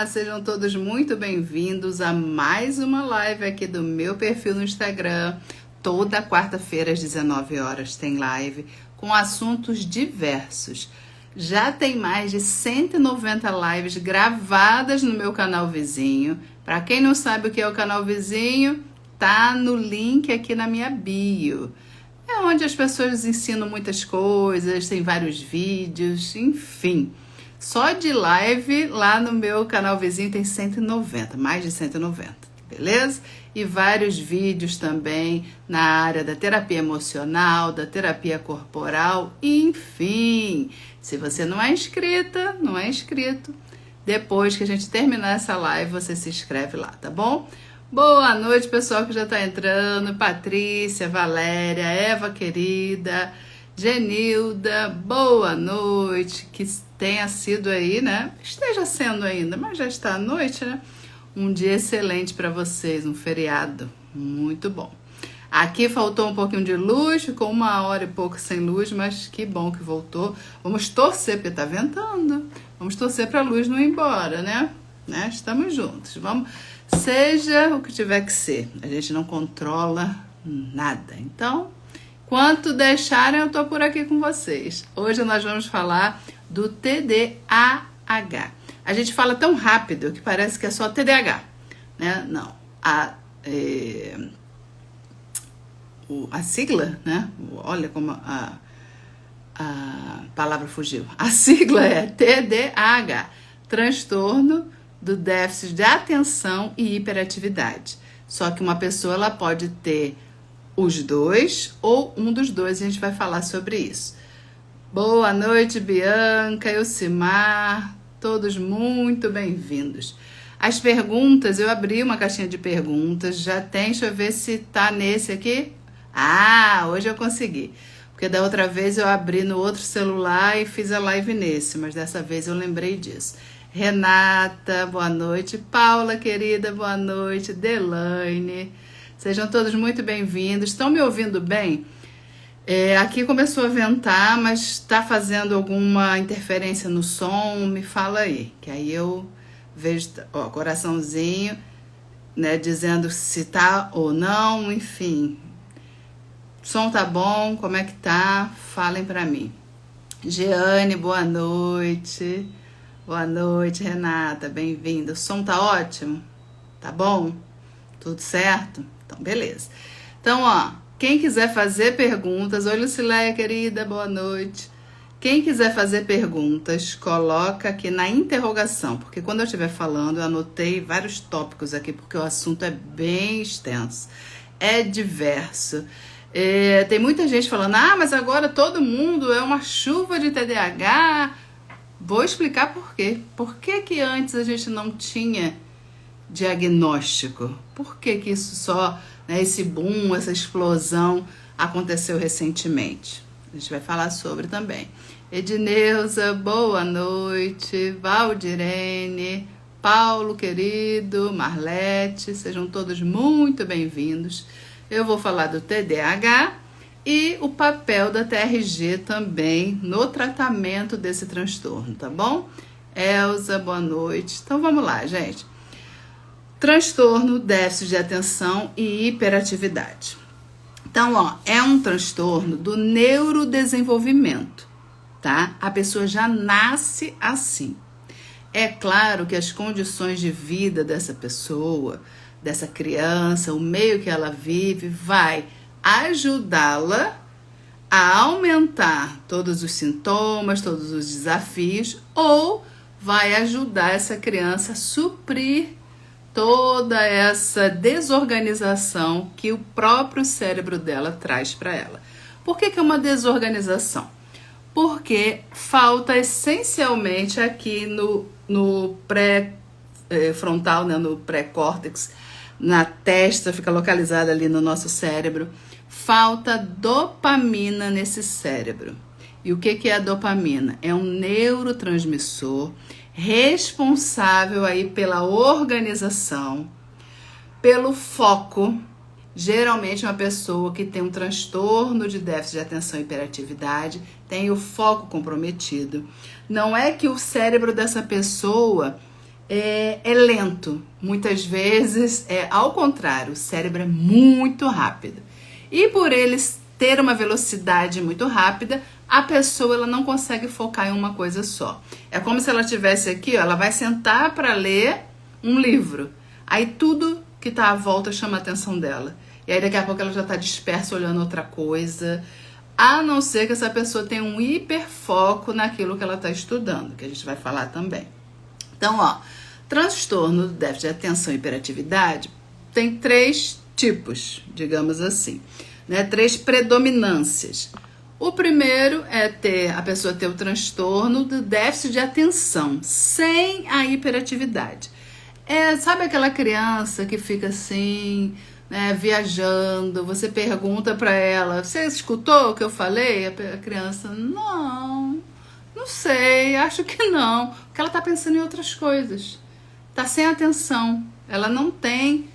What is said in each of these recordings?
Olá, sejam todos muito bem-vindos a mais uma live aqui do meu perfil no Instagram. Toda quarta-feira às 19 horas tem live com assuntos diversos. Já tem mais de 190 lives gravadas no meu canal vizinho. Para quem não sabe o que é o canal vizinho, tá no link aqui na minha bio. É onde as pessoas ensinam muitas coisas, tem vários vídeos, enfim. Só de live lá no meu canal vizinho tem 190, mais de 190, beleza? E vários vídeos também na área da terapia emocional, da terapia corporal, enfim. Se você não é inscrita, não é inscrito, depois que a gente terminar essa live, você se inscreve lá, tá bom? Boa noite, pessoal que já tá entrando. Patrícia, Valéria, Eva querida, Genilda, boa noite. Que tenha sido aí, né? Esteja sendo ainda, mas já está à noite, né? Um dia excelente para vocês, um feriado muito bom. Aqui faltou um pouquinho de luz, ficou 1 hora e pouco sem luz, mas que bom que voltou. Vamos torcer, porque tá ventando. Vamos torcer para a luz não ir embora, né? Estamos juntos. Vamos, seja o que tiver que ser. A gente não controla nada. Então, quanto deixarem, eu tô por aqui com vocês. Hoje nós vamos falar do TDAH. A gente fala tão rápido que parece que é só TDAH, né? Não. A sigla, né? Olha como a palavra fugiu. A sigla é TDAH, transtorno do déficit de atenção e hiperatividade. Só que uma pessoa ela pode ter os dois ou um dos dois, e a gente vai falar sobre isso. Boa noite, Bianca, Elcimar, todos muito bem-vindos. As perguntas, eu abri uma caixinha de perguntas, já tem, deixa eu ver se tá nesse aqui. Ah, hoje eu consegui. Porque da outra vez eu abri no outro celular e fiz a live nesse, mas dessa vez eu lembrei disso. Renata, boa noite. Paula, querida, boa noite. Delaine, sejam todos muito bem-vindos. Estão me ouvindo bem? Aqui começou a ventar, mas está fazendo alguma interferência no som? Me fala aí, que aí eu vejo, ó, coraçãozinho, né, dizendo se tá ou não, enfim. Som tá bom? Como é que tá? Falem pra mim. Jeane, boa noite. Boa noite, Renata, bem-vinda. O som tá ótimo? Tá bom? Tudo certo? Então, beleza. Então, ó, quem quiser fazer perguntas, oi, Lucileia, querida, boa noite. Quem quiser fazer perguntas, coloca aqui na interrogação, porque quando eu estiver falando, eu anotei vários tópicos aqui, porque o assunto é bem extenso, é diverso. Tem muita gente falando, mas agora todo mundo é uma chuva de TDAH. Vou explicar por quê. Por que antes a gente não tinha diagnóstico? Por que isso só, né, esse boom, essa explosão aconteceu recentemente? A gente vai falar sobre também. Edneuza, boa noite. Valdirene, Paulo, querido, Marlete, sejam todos muito bem-vindos. Eu vou falar do TDAH e o papel da TRG também no tratamento desse transtorno, tá bom? Elza, boa noite. Então vamos lá, gente. Transtorno, déficit de atenção e hiperatividade. Então, ó, é um transtorno do neurodesenvolvimento, tá? A pessoa já nasce assim. É claro que as condições de vida dessa pessoa, dessa criança, o meio que ela vive, vai ajudá-la a aumentar todos os sintomas, todos os desafios, ou vai ajudar essa criança a suprir toda essa desorganização que o próprio cérebro dela traz para ela. Por que é uma desorganização? Porque falta essencialmente aqui no pré-frontal, né, no pré-córtex, na testa, fica localizada ali no nosso cérebro, falta dopamina nesse cérebro. E o que é a dopamina? É um neurotransmissor responsável aí pela organização, pelo foco. Geralmente uma pessoa que tem um transtorno de déficit de atenção e hiperatividade tem o foco comprometido. Não é que o cérebro dessa pessoa é lento. Muitas vezes é ao contrário, o cérebro é muito rápido. E por eles ter uma velocidade muito rápida, a pessoa ela não consegue focar em uma coisa só. É como se ela estivesse aqui, ó, ela vai sentar para ler um livro. Aí tudo que está à volta chama a atenção dela. E aí daqui a pouco ela já está dispersa olhando outra coisa. A não ser que essa pessoa tenha um hiperfoco naquilo que ela está estudando, que a gente vai falar também. Então, ó, transtorno do déficit de atenção e hiperatividade tem 3 tipos, digamos assim, né? 3 predominâncias. O primeiro é a pessoa ter o transtorno do déficit de atenção, sem a hiperatividade. Sabe aquela criança que fica assim, né, viajando, você pergunta para ela, você escutou o que eu falei? A criança, não sei, acho que não, porque ela está pensando em outras coisas, está sem atenção, ela não tem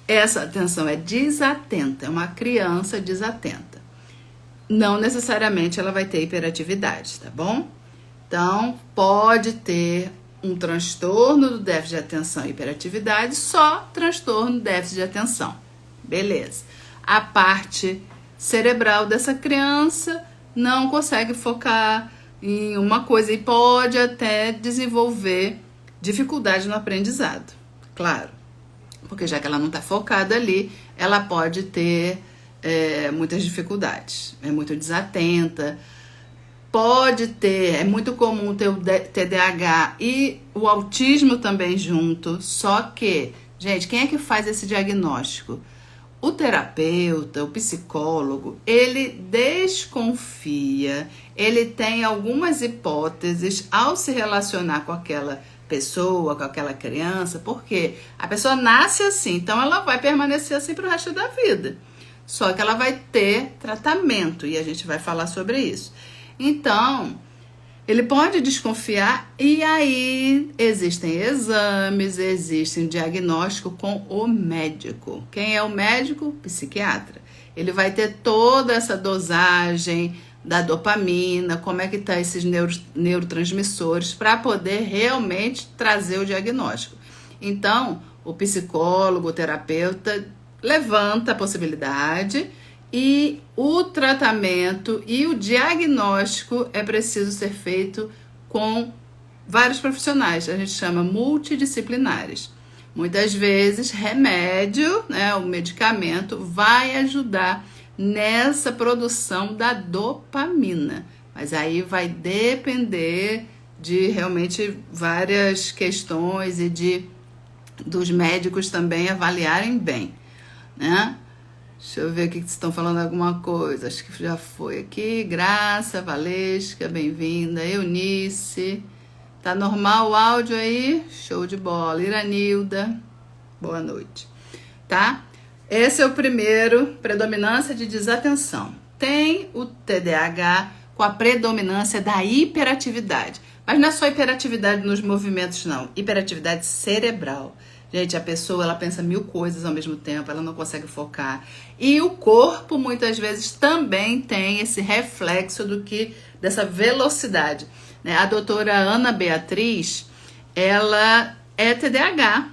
essa atenção, é desatenta, é uma criança desatenta. Não necessariamente ela vai ter hiperatividade, tá bom? Então, pode ter um transtorno do déficit de atenção e hiperatividade, só transtorno do déficit de atenção. Beleza. A parte cerebral dessa criança não consegue focar em uma coisa e pode até desenvolver dificuldade no aprendizado. Claro, porque já que ela não está focada ali, ela pode ter muitas dificuldades, é muito desatenta, pode ter, é muito comum ter o TDAH e o autismo também junto, só que, gente, quem é que faz esse diagnóstico? O terapeuta, o psicólogo, ele desconfia, ele tem algumas hipóteses ao se relacionar com aquela pessoa, com aquela criança, porque a pessoa nasce assim, então ela vai permanecer assim para o resto da vida. Só que ela vai ter tratamento e a gente vai falar sobre isso. Então, ele pode desconfiar e aí existem exames, existe um diagnóstico com o médico. Quem é o médico? Psiquiatra. Ele vai ter toda essa dosagem da dopamina, como é que tá esses neurotransmissores para poder realmente trazer o diagnóstico. Então, o psicólogo, o terapeuta levanta a possibilidade e o tratamento e o diagnóstico é preciso ser feito com vários profissionais, a gente chama multidisciplinares. Muitas vezes remédio, né, o medicamento vai ajudar nessa produção da dopamina, mas aí vai depender de realmente várias questões e dos médicos também avaliarem bem, né? Deixa eu ver aqui que estão falando alguma coisa. Acho que já foi aqui. Graça, Valesca, bem-vinda. Eunice. Tá normal o áudio aí? Show de bola. Iranilda, boa noite. Tá? Esse é o primeiro, predominância de desatenção. Tem o TDAH com a predominância da hiperatividade. Mas não é só hiperatividade nos movimentos, não. Hiperatividade cerebral. Gente, a pessoa, ela pensa 1000 coisas ao mesmo tempo, ela não consegue focar. E o corpo, muitas vezes, também tem esse reflexo dessa velocidade, né? A doutora Ana Beatriz, ela é TDAH,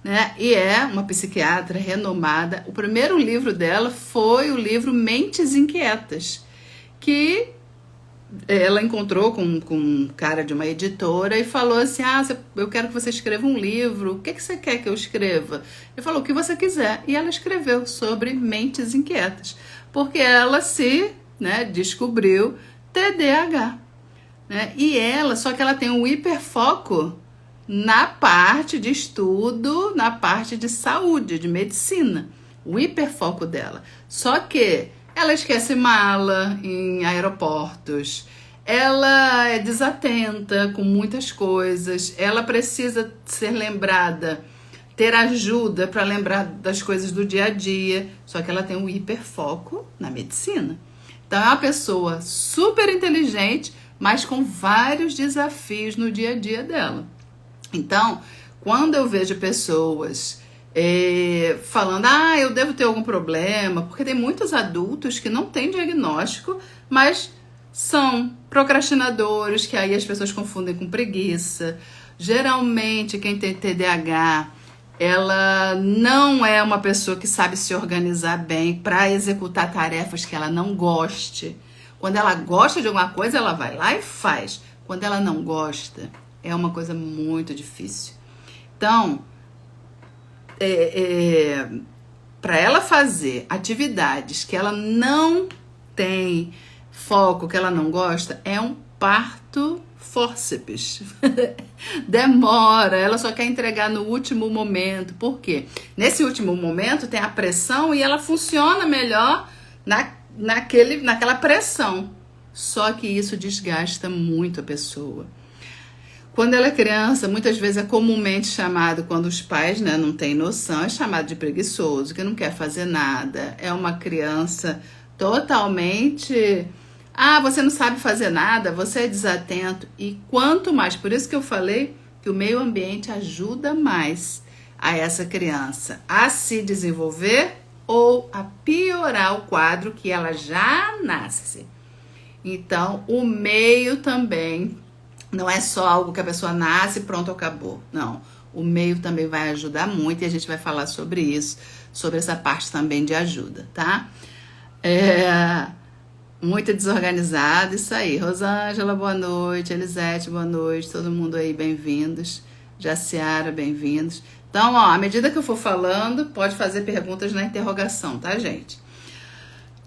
né? E é uma psiquiatra renomada. O primeiro livro dela foi o livro Mentes Inquietas, que ela encontrou com um cara de uma editora e falou assim, eu quero que você escreva um livro, o que você quer que eu escreva? Ele falou, o que você quiser. E ela escreveu sobre Mentes Inquietas, porque ela descobriu TDAH, né? Só que ela tem um hiperfoco na parte de estudo, na parte de saúde, de medicina, o hiperfoco dela. Só que ela esquece mala em aeroportos, ela é desatenta com muitas coisas, ela precisa ser lembrada, ter ajuda para lembrar das coisas do dia a dia, só que ela tem um hiperfoco na medicina. Então é uma pessoa super inteligente, mas com vários desafios no dia a dia dela. Então, quando eu vejo pessoas falando, eu devo ter algum problema, porque tem muitos adultos que não têm diagnóstico, mas são procrastinadores, que aí as pessoas confundem com preguiça, Geralmente, quem tem TDAH, ela não é uma pessoa que sabe se organizar bem para executar tarefas que ela não goste. Quando ela gosta de alguma coisa, ela vai lá e faz. Quando ela não gosta, é uma coisa muito difícil. Então, para ela fazer atividades que ela não tem foco, que ela não gosta, é um parto fórceps. Demora, ela só quer entregar no último momento. Por quê? Nesse último momento tem a pressão e ela funciona melhor naquela pressão. Só que isso desgasta muito a pessoa. Quando ela é criança, muitas vezes é comumente chamado, quando os pais, né, não têm noção, é chamado de preguiçoso, que não quer fazer nada. É uma criança totalmente... Ah, você não sabe fazer nada, você é desatento. E quanto mais, por isso que eu falei que o meio ambiente ajuda mais a essa criança a se desenvolver ou a piorar o quadro que ela já nasce. Então, o meio também não é só algo que a pessoa nasce e pronto, acabou. Não, o meio também vai ajudar muito e a gente vai falar sobre isso, sobre essa parte também de ajuda, tá? Muito desorganizado, isso aí. Rosângela, boa noite. Elisete, boa noite. Todo mundo aí, bem-vindos. Jaciara, bem-vindos. Então, ó, à medida que eu for falando, pode fazer perguntas na interrogação, tá, gente?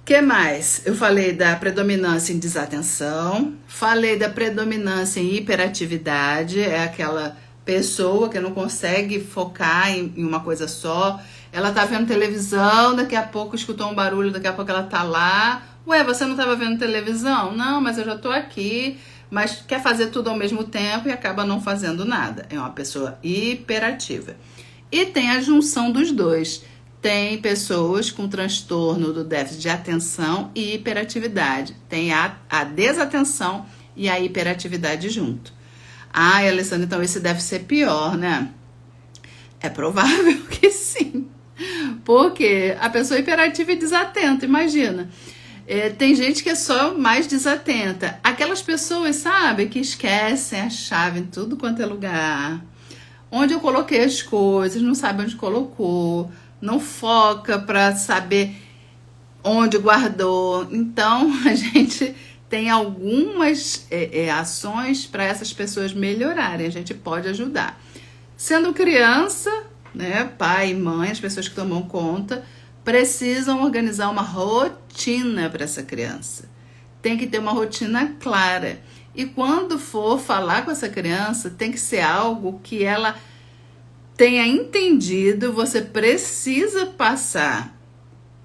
O que mais? Eu falei da predominância em desatenção, falei da predominância em hiperatividade, é aquela pessoa que não consegue focar em uma coisa só. Ela tá vendo televisão, daqui a pouco escutou um barulho, daqui a pouco ela tá lá. Ué, você não estava vendo televisão? Não, mas eu já tô aqui. Mas quer fazer tudo ao mesmo tempo e acaba não fazendo nada. É uma pessoa hiperativa. E tem a junção dos dois. Tem pessoas com transtorno do déficit de atenção e hiperatividade. Tem a desatenção e a hiperatividade junto. Ah, Alessandra, então esse deve ser pior, né? É provável que sim. Porque a pessoa hiperativa e desatenta, imagina. Tem gente que é só mais desatenta. Aquelas pessoas, sabe, que esquecem a chave em tudo quanto é lugar. Onde eu coloquei as coisas, não sabe onde colocou. Não foca para saber onde guardou. Então, a gente tem algumas ações para essas pessoas melhorarem. A gente pode ajudar. Sendo criança, né, pai e mãe, as pessoas que tomam conta, precisam organizar uma rotina para essa criança. Tem que ter uma rotina clara. E quando for falar com essa criança, tem que ser algo que ela tenha entendido. Você precisa passar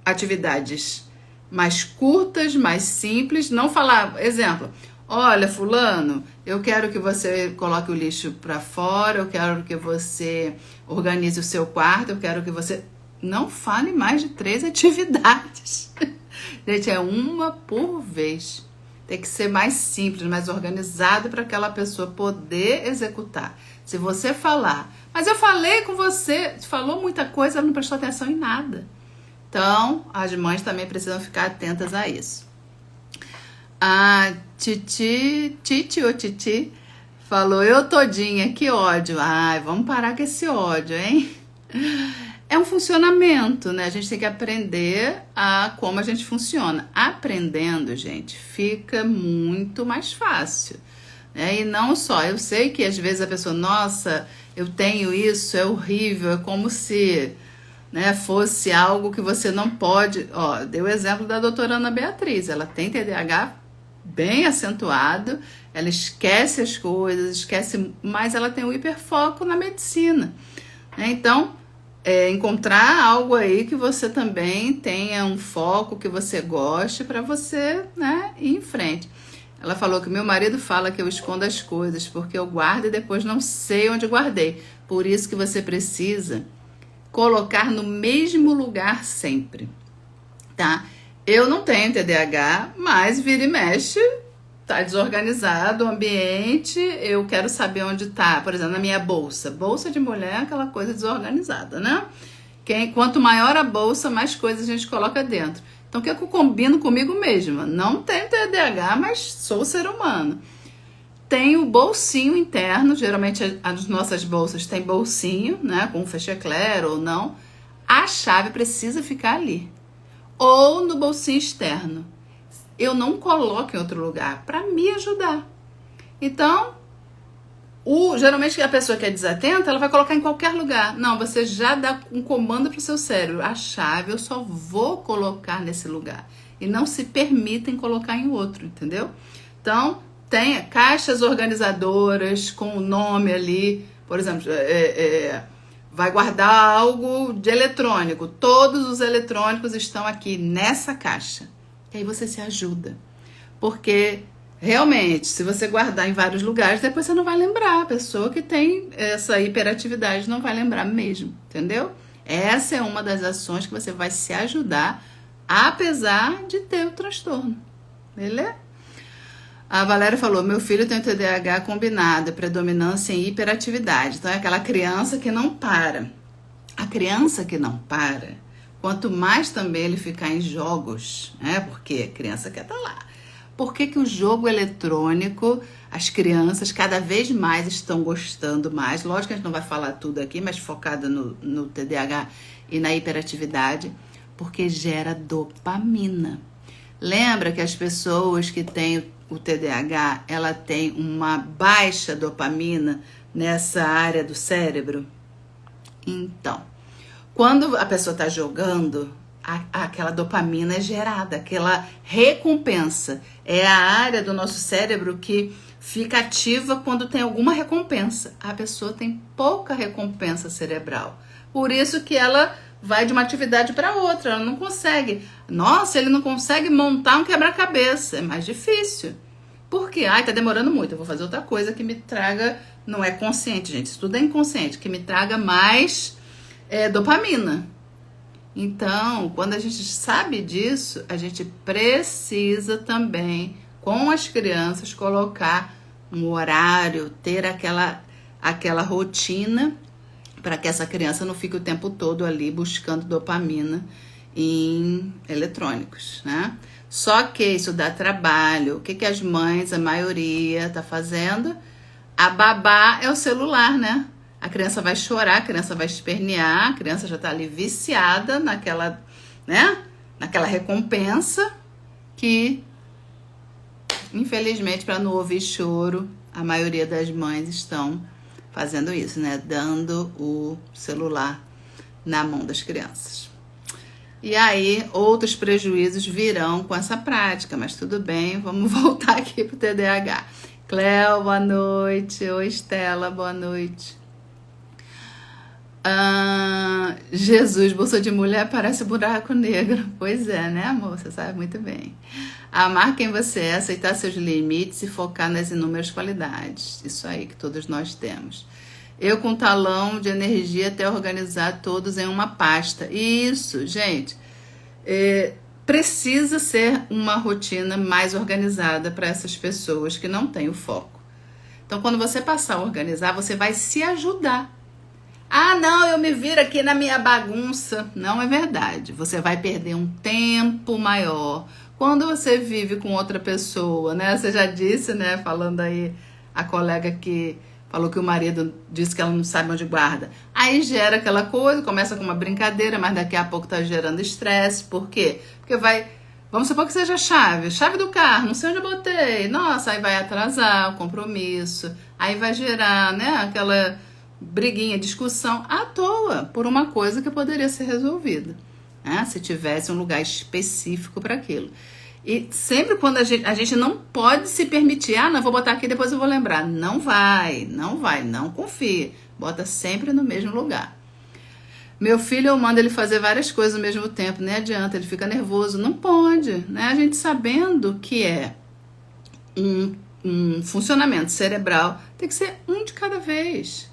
atividades mais curtas, mais simples. Não falar, exemplo, olha, fulano, eu quero que você coloque o lixo para fora, eu quero que você organize o seu quarto, eu quero que você... Não fale mais de 3 atividades. Gente, é uma por vez. Tem que ser mais simples, mais organizado para aquela pessoa poder executar. Se você falar, mas eu falei com você, falou muita coisa, ela não prestou atenção em nada. Então, as mães também precisam ficar atentas a isso. A Titi falou, eu todinha, que ódio. Ai, vamos parar com esse ódio, hein? É um funcionamento, né? A gente tem que aprender a como a gente funciona. Aprendendo, gente, fica muito mais fácil, né? E não só, eu sei que às vezes a pessoa, nossa, eu tenho isso, é horrível, é como se, né, fosse algo que você não pode... Ó, dei o exemplo da doutora Ana Beatriz, ela tem TDAH bem acentuado, ela esquece as coisas, mas ela tem um hiperfoco na medicina, né? Então... encontrar algo aí que você também tenha um foco, que você goste, para você, né, ir em frente. Ela falou que meu marido fala que eu escondo as coisas, porque eu guardo e depois não sei onde guardei. Por isso que você precisa colocar no mesmo lugar sempre, tá? Eu não tenho TDAH, mas vira e mexe, tá desorganizado o ambiente, eu quero saber onde tá, por exemplo, na minha bolsa. Bolsa de mulher é aquela coisa desorganizada, né? Quanto maior a bolsa, mais coisas a gente coloca dentro. Então, o que eu combino comigo mesma? Não tenho TDAH, mas sou ser humano. tem o bolsinho interno, geralmente as nossas bolsas têm bolsinho, né, com fechecler ou não. A chave precisa ficar ali. Ou no bolsinho externo. Eu não coloco em outro lugar para me ajudar. Então, geralmente a pessoa que é desatenta, ela vai colocar em qualquer lugar. Não, você já dá um comando para o seu cérebro. A chave eu só vou colocar nesse lugar. E não se permitem colocar em outro, entendeu? Então, tem caixas organizadoras com o nome ali. Por exemplo, vai guardar algo de eletrônico. Todos os eletrônicos estão aqui nessa caixa. E aí você se ajuda. Porque, realmente, se você guardar em vários lugares, depois você não vai lembrar. A pessoa que tem essa hiperatividade não vai lembrar mesmo, entendeu? Essa é uma das ações que você vai se ajudar, apesar de ter o transtorno. Beleza? A Valéria falou, meu filho tem o TDAH combinado, predominância em hiperatividade. Então é aquela criança que não para. A criança que não para, quanto mais também ele ficar em jogos, né? Porque a criança quer estar lá. Por que o jogo eletrônico, as crianças cada vez mais estão gostando mais? Lógico que a gente não vai falar tudo aqui, mas focada no TDAH e na hiperatividade, porque gera dopamina. Lembra que as pessoas que têm o TDAH, ela tem uma baixa dopamina nessa área do cérebro? Então, quando a pessoa está jogando, aquela dopamina é gerada, aquela recompensa. É a área do nosso cérebro que fica ativa quando tem alguma recompensa. A pessoa tem pouca recompensa cerebral. Por isso que ela vai de uma atividade para outra, ela não consegue. Nossa, ele não consegue montar um quebra-cabeça, é mais difícil. Por quê? Ai, tá demorando muito, eu vou fazer outra coisa que me traga, não é consciente, gente, isso tudo é inconsciente, que me traga mais dopamina. Então, quando a gente sabe disso, a gente precisa também, com as crianças, colocar um horário, ter aquela rotina, para que essa criança não fique o tempo todo ali buscando dopamina em eletrônicos, né? Só que isso dá trabalho. O que as mães, a maioria, tá fazendo? A babá é o celular, né? A criança vai chorar, a criança vai espernear, a criança já tá ali viciada naquela, né? Naquela recompensa que, infelizmente, para não ouvir choro, a maioria das mães estão fazendo isso, né? Dando o celular na mão das crianças. E aí, outros prejuízos virão com essa prática, mas tudo bem, vamos voltar aqui pro TDAH. Cléo, boa noite. Oi, Estela, boa noite. Jesus, bolsa de mulher parece buraco negro. Pois é, né, amor? Você sabe muito bem. Amar quem você é, aceitar seus limites e focar nas inúmeras qualidades. Isso aí que todos nós temos. Eu com talão de energia até organizar todos em uma pasta. Isso, gente. Precisa ser uma rotina mais organizada para essas pessoas que não têm o foco. Então, quando você passar a organizar, você vai se ajudar. Ah, não, eu me viro aqui na minha bagunça. Não é verdade. Você vai perder um tempo maior. Quando você vive com outra pessoa, né? Você já disse, né? Falando aí, a colega que falou que o marido disse que ela não sabe onde guarda. Aí gera aquela coisa, começa com uma brincadeira, mas daqui a pouco tá gerando estresse. Por quê? Porque vamos supor que seja chave do carro, não sei onde eu botei. Nossa, aí vai atrasar o compromisso. Aí vai gerar, né? Aquela briguinha, discussão à toa por uma coisa que poderia ser resolvida, né? Se tivesse um lugar específico para aquilo. E sempre quando a gente não pode se permitir, não, vou botar aqui, depois eu vou lembrar. Não vai, não confie. Bota sempre no mesmo lugar. Meu filho, eu mando ele fazer várias coisas ao mesmo tempo, nem adianta, ele fica nervoso. Não pode, né? A gente sabendo que é um funcionamento cerebral, tem que ser um de cada vez,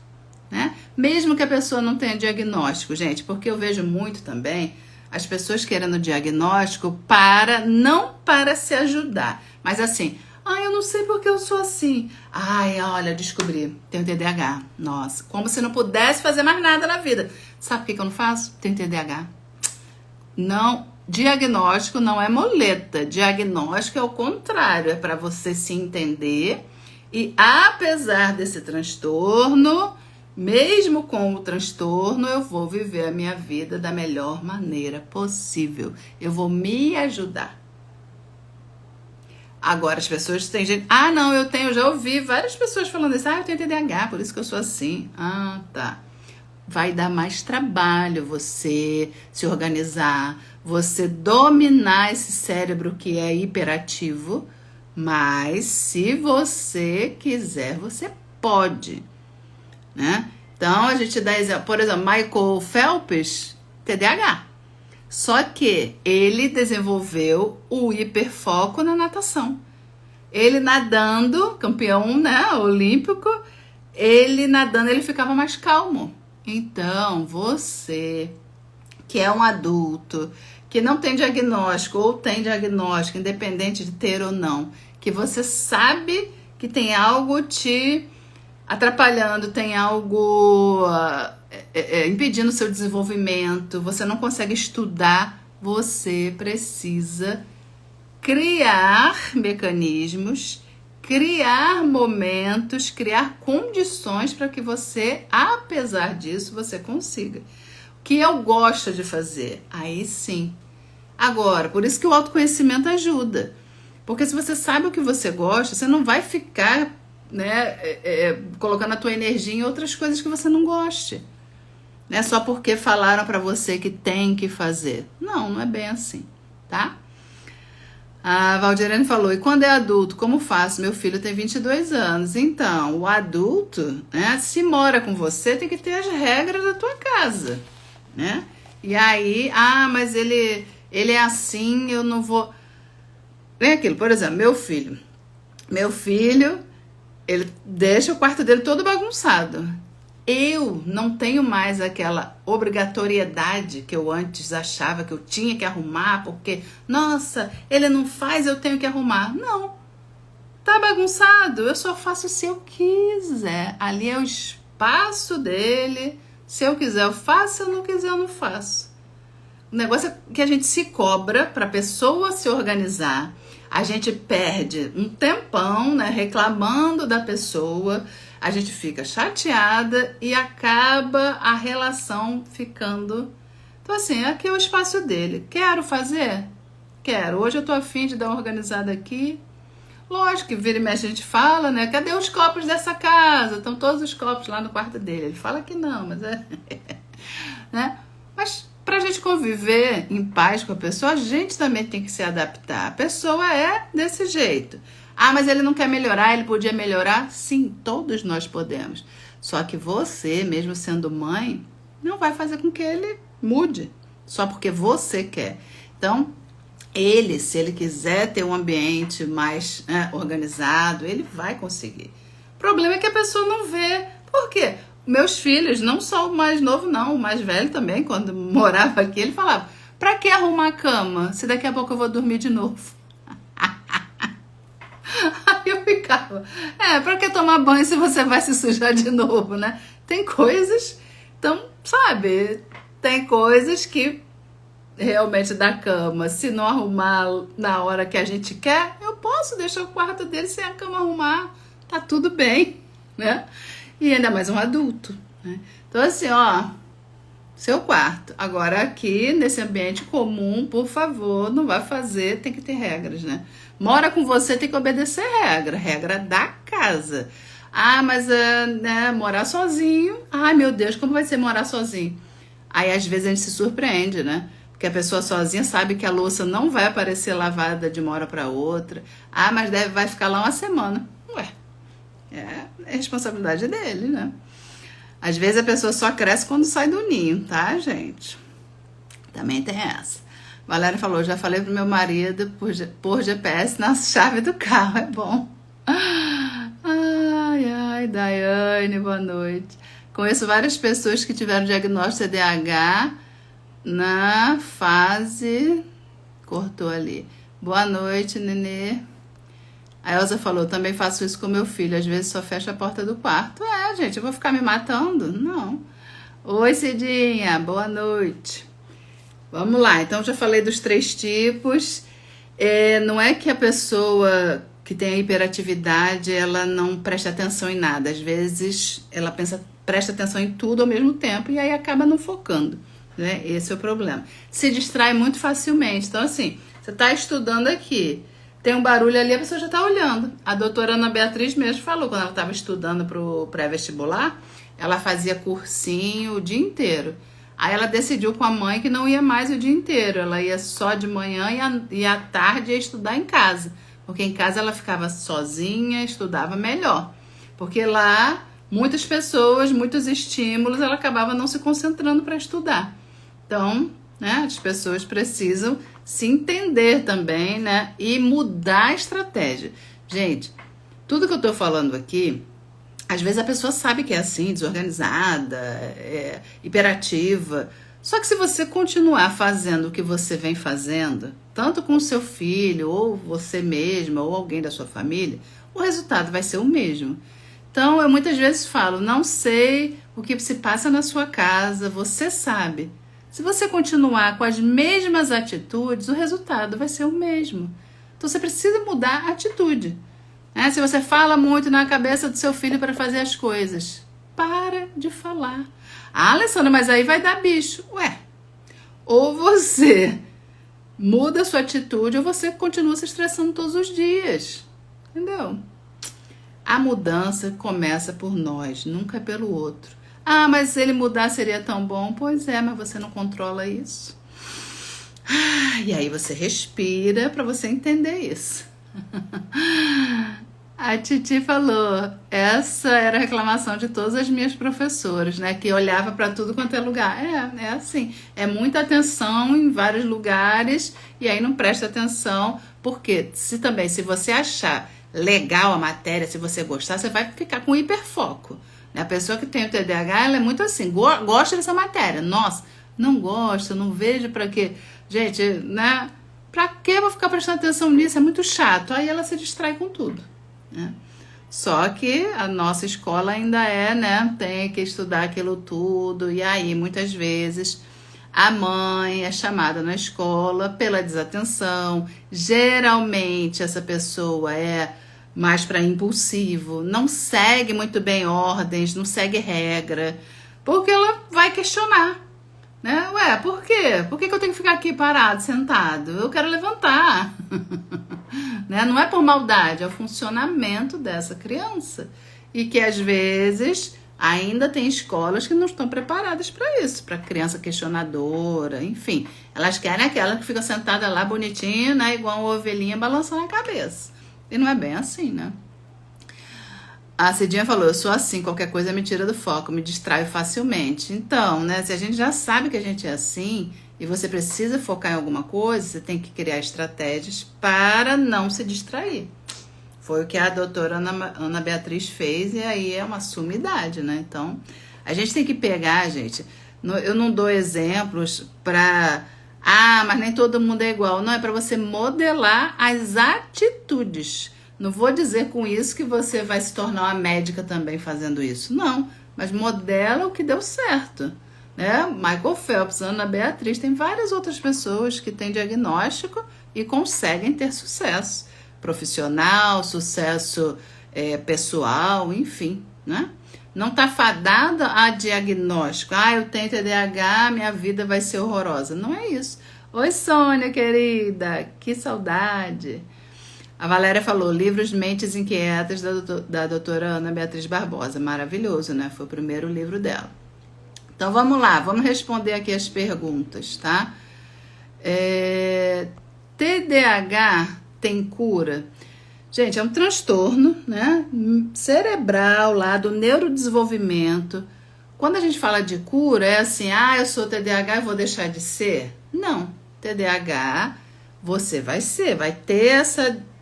né? Mesmo que a pessoa não tenha diagnóstico, gente, porque eu vejo muito também as pessoas querendo diagnóstico não para se ajudar, mas assim, eu não sei porque eu sou assim. Olha, descobri, tenho TDAH. Nossa, como se não pudesse fazer mais nada na vida. Sabe por que eu não faço? Tenho TDAH. Não, diagnóstico não é moleta. Diagnóstico é o contrário, é para você se entender E apesar desse transtorno, mesmo com o transtorno, eu vou viver a minha vida da melhor maneira possível. Eu vou me ajudar. Agora as pessoas têm gente, não, eu já ouvi várias pessoas falando isso, eu tenho TDAH, por isso que eu sou assim. Tá. Vai dar mais trabalho você se organizar, você dominar esse cérebro que é hiperativo, mas se você quiser, você pode, né? Então a gente dá exemplo, por exemplo, Michael Phelps, TDAH. Só que ele desenvolveu o hiperfoco na natação. Ele nadando, campeão, né, olímpico, ele nadando, ele ficava mais calmo. Então, você que é um adulto, que não tem diagnóstico ou tem diagnóstico, independente de ter ou não, que você sabe que tem algo te atrapalhando, tem algo impedindo o seu desenvolvimento, você não consegue estudar, você precisa criar mecanismos, criar momentos, criar condições para que você, apesar disso, você consiga. O que eu gosto de fazer? Aí sim. Agora, por isso que o autoconhecimento ajuda. Porque se você sabe o que você gosta, você não vai ficar, né, colocando a tua energia em outras coisas que você não goste. Né? Só porque falaram para você que tem que fazer. Não, não é bem assim, tá? A Valdirene falou, e quando é adulto, como faço? Meu filho tem 22 anos. Então, o adulto, né, se mora com você, tem que ter as regras da tua casa, né? E aí, mas ele é assim, eu não vou... É aquilo, por exemplo, meu filho, ele deixa o quarto dele todo bagunçado. Eu não tenho mais aquela obrigatoriedade que eu antes achava que eu tinha que arrumar, porque, nossa, ele não faz, eu tenho que arrumar. Não, tá bagunçado, eu só faço se eu quiser. Ali é o espaço dele, se eu quiser eu faço, se eu não quiser eu não faço. O negócio é que a gente se cobra para a pessoa se organizar, a gente perde um tempão, né, reclamando da pessoa, a gente fica chateada e acaba a relação ficando... Então assim, aqui é o espaço dele. Quero fazer? Quero. Hoje eu tô a fim de dar uma organizada aqui. Lógico que vira e mexe a gente fala, né? Cadê os copos dessa casa? Estão todos os copos lá no quarto dele. Ele fala que não, mas é... né? Mas pra gente conviver em paz com a pessoa, a gente também tem que se adaptar. A pessoa é desse jeito. Mas ele não quer melhorar, ele podia melhorar? Sim, todos nós podemos. Só que você, mesmo sendo mãe, não vai fazer com que ele mude, só porque você quer. Então, se ele quiser ter um ambiente mais organizado, ele vai conseguir. O problema é que a pessoa não vê. Por quê? Meus filhos, não só o mais novo não, o mais velho também, quando morava aqui, ele falava, pra que arrumar a cama, se daqui a pouco eu vou dormir de novo? Aí eu ficava, pra que tomar banho se você vai se sujar de novo, né? Tem coisas, então, sabe, tem coisas que realmente da cama, se não arrumar na hora que a gente quer, eu posso deixar o quarto dele sem a cama arrumar, tá tudo bem, né? E ainda mais um adulto, né? Então assim, seu quarto. Agora aqui, nesse ambiente comum, por favor, não vai fazer, tem que ter regras, né? Mora com você, tem que obedecer regra da casa. Mas né, morar sozinho, meu Deus, como vai ser morar sozinho? Aí às vezes a gente se surpreende, né? Porque a pessoa sozinha sabe que a louça não vai aparecer lavada de uma hora para outra. Mas vai ficar lá uma semana. É responsabilidade dele, né? Às vezes a pessoa só cresce quando sai do ninho, tá, gente? Também tem essa. Valéria falou, já falei pro meu marido por GPS na chave do carro, é bom. Ai, Daiane, boa noite. Conheço várias pessoas que tiveram diagnóstico de TDAH na fase... Cortou ali. Boa noite, Nenê. A Elza falou, também faço isso com meu filho, às vezes só fecha a porta do quarto. Gente, eu vou ficar me matando? Não. Oi, Cidinha, boa noite. Vamos lá, então já falei dos 3 tipos. Não é que a pessoa que tem a hiperatividade, ela não presta atenção em nada. Às vezes, ela presta atenção em tudo ao mesmo tempo e aí acaba não focando, né? Esse é o problema. Se distrai muito facilmente. Então, assim, você está estudando aqui, tem um barulho ali, a pessoa já está olhando. A doutora Ana Beatriz mesmo falou, quando ela estava estudando para o pré-vestibular, ela fazia cursinho o dia inteiro. Aí ela decidiu com a mãe que não ia mais o dia inteiro. Ela ia só de manhã e à tarde ia estudar em casa. Porque em casa ela ficava sozinha, estudava melhor. Porque lá, muitas pessoas, muitos estímulos, ela acabava não se concentrando para estudar. Então, né, as pessoas precisam se entender também, né, e mudar a estratégia. Gente, tudo que eu tô falando aqui, às vezes a pessoa sabe que é assim, desorganizada, hiperativa. Só que se você continuar fazendo o que você vem fazendo, tanto com o seu filho, ou você mesma, ou alguém da sua família, o resultado vai ser o mesmo. Então, eu muitas vezes falo, não sei o que se passa na sua casa, você sabe. Se você continuar com as mesmas atitudes, o resultado vai ser o mesmo. Então, você precisa mudar a atitude. Se você fala muito na cabeça do seu filho para fazer as coisas, para de falar. Ah, Alessandra, mas aí vai dar bicho. Ué, ou você muda a sua atitude ou você continua se estressando todos os dias. Entendeu? A mudança começa por nós, nunca pelo outro. Ah, mas se ele mudar seria tão bom. Pois é, mas você não controla isso. E aí você respira para você entender isso. A Titi falou, essa era a reclamação de todas as minhas professoras, né? Que olhava para tudo quanto é lugar. É assim, é muita atenção em vários lugares e aí não presta atenção, porque se você achar legal a matéria, se você gostar, você vai ficar com hiperfoco. A pessoa que tem o TDAH, ela é muito assim, gosta dessa matéria. Nossa, não gosta, não vejo para quê. Gente, né? Pra que eu vou ficar prestando atenção nisso? É muito chato. Aí ela se distrai com tudo, né? Só que a nossa escola ainda né? Tem que estudar aquilo tudo. E aí, muitas vezes, a mãe é chamada na escola pela desatenção. Geralmente, essa pessoa é mais para impulsivo, não segue muito bem ordens, não segue regra, porque ela vai questionar. Né? Ué, por quê? Por que eu tenho que ficar aqui parado, sentado? Eu quero levantar. Né? Não é por maldade, é o funcionamento dessa criança. E que às vezes ainda tem escolas que não estão preparadas para isso, para criança questionadora, enfim. Elas querem aquela que fica sentada lá bonitinha, né? Igual uma ovelhinha balançando a cabeça. E não é bem assim, né? A Cidinha falou, eu sou assim, qualquer coisa me tira do foco, me distraio facilmente. Então, né, se a gente já sabe que a gente é assim e você precisa focar em alguma coisa, você tem que criar estratégias para não se distrair. Foi o que a doutora Ana Beatriz fez e aí é uma sumidade, né? Então, a gente tem que pegar, gente, eu não dou exemplos para... mas nem todo mundo é igual. Não, é para você modelar as atitudes. Não vou dizer com isso que você vai se tornar uma médica também fazendo isso. Não, mas modela o que deu certo. Né? Michael Phelps, Ana Beatriz, tem várias outras pessoas que têm diagnóstico e conseguem ter sucesso profissional, sucesso pessoal, enfim, né? Não está fadada a diagnóstico. Eu tenho TDAH, minha vida vai ser horrorosa. Não é isso. Oi, Sônia, querida. Que saudade. A Valéria falou, livros Mentes Inquietas, da doutora Ana Beatriz Barbosa. Maravilhoso, né? Foi o primeiro livro dela. Então, vamos lá. Vamos responder aqui as perguntas, tá? TDAH tem cura? Gente, é um transtorno, né, cerebral lá do neurodesenvolvimento. Quando a gente fala de cura, é assim, eu sou TDAH e vou deixar de ser? Não, TDAH você vai ter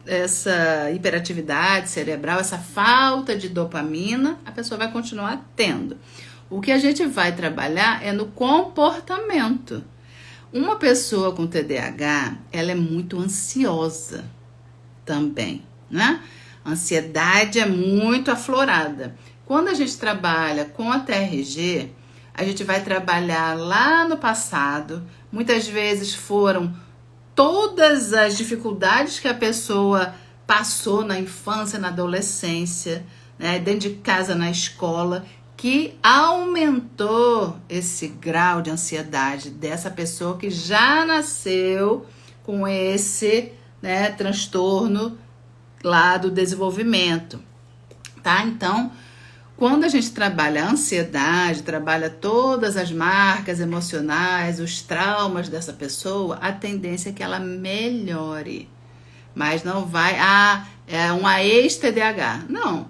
essa hiperatividade cerebral, essa falta de dopamina, a pessoa vai continuar tendo. O que a gente vai trabalhar é no comportamento. Uma pessoa com TDAH, ela é muito ansiosa também, né? A ansiedade é muito aflorada. Quando a gente trabalha com a TRG, a gente vai trabalhar lá no passado. Muitas vezes foram todas as dificuldades que a pessoa passou na infância, na adolescência, né, dentro de casa, na escola, que aumentou esse grau de ansiedade dessa pessoa que já nasceu com esse, né, transtorno lá do desenvolvimento, tá? Então, quando a gente trabalha a ansiedade, trabalha todas as marcas emocionais, os traumas dessa pessoa, a tendência é que ela melhore. Mas não vai, é uma ex-TDAH. Não.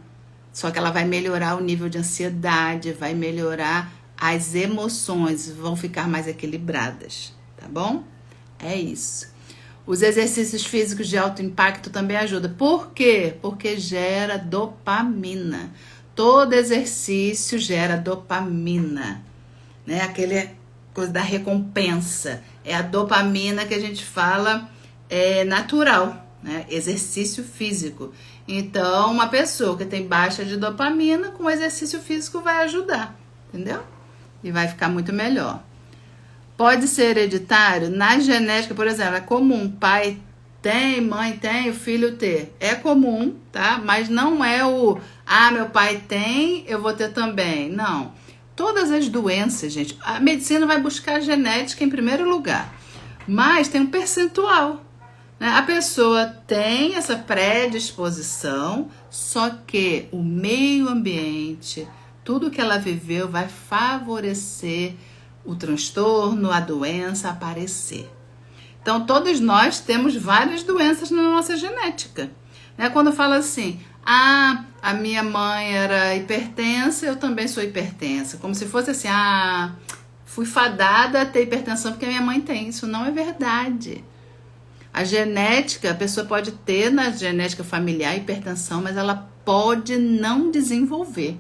Só que ela vai melhorar o nível de ansiedade, vai melhorar as emoções, vão ficar mais equilibradas, tá bom? É isso. Os exercícios físicos de alto impacto também ajudam. Por quê? Porque gera dopamina. Todo exercício gera dopamina, né? Aquele coisa da recompensa. É a dopamina que a gente fala natural, né? Exercício físico. Então, uma pessoa que tem baixa de dopamina, com exercício físico vai ajudar, entendeu? E vai ficar muito melhor. Pode ser hereditário? Na genética, por exemplo, é comum pai tem, mãe tem, o filho ter. É comum, tá? Mas não é meu pai tem, eu vou ter também. Não. Todas as doenças, gente, a medicina vai buscar a genética em primeiro lugar. Mas tem um percentual, né? A pessoa tem essa predisposição, só que o meio ambiente, tudo que ela viveu vai favorecer o transtorno, a doença aparecer. Então, todos nós temos várias doenças na nossa genética, né? Quando fala assim, a minha mãe era hipertensa, eu também sou hipertensa. Como se fosse assim, fui fadada a ter hipertensão porque a minha mãe tem. Isso não é verdade. A genética, a pessoa pode ter na genética familiar hipertensão, mas ela pode não desenvolver.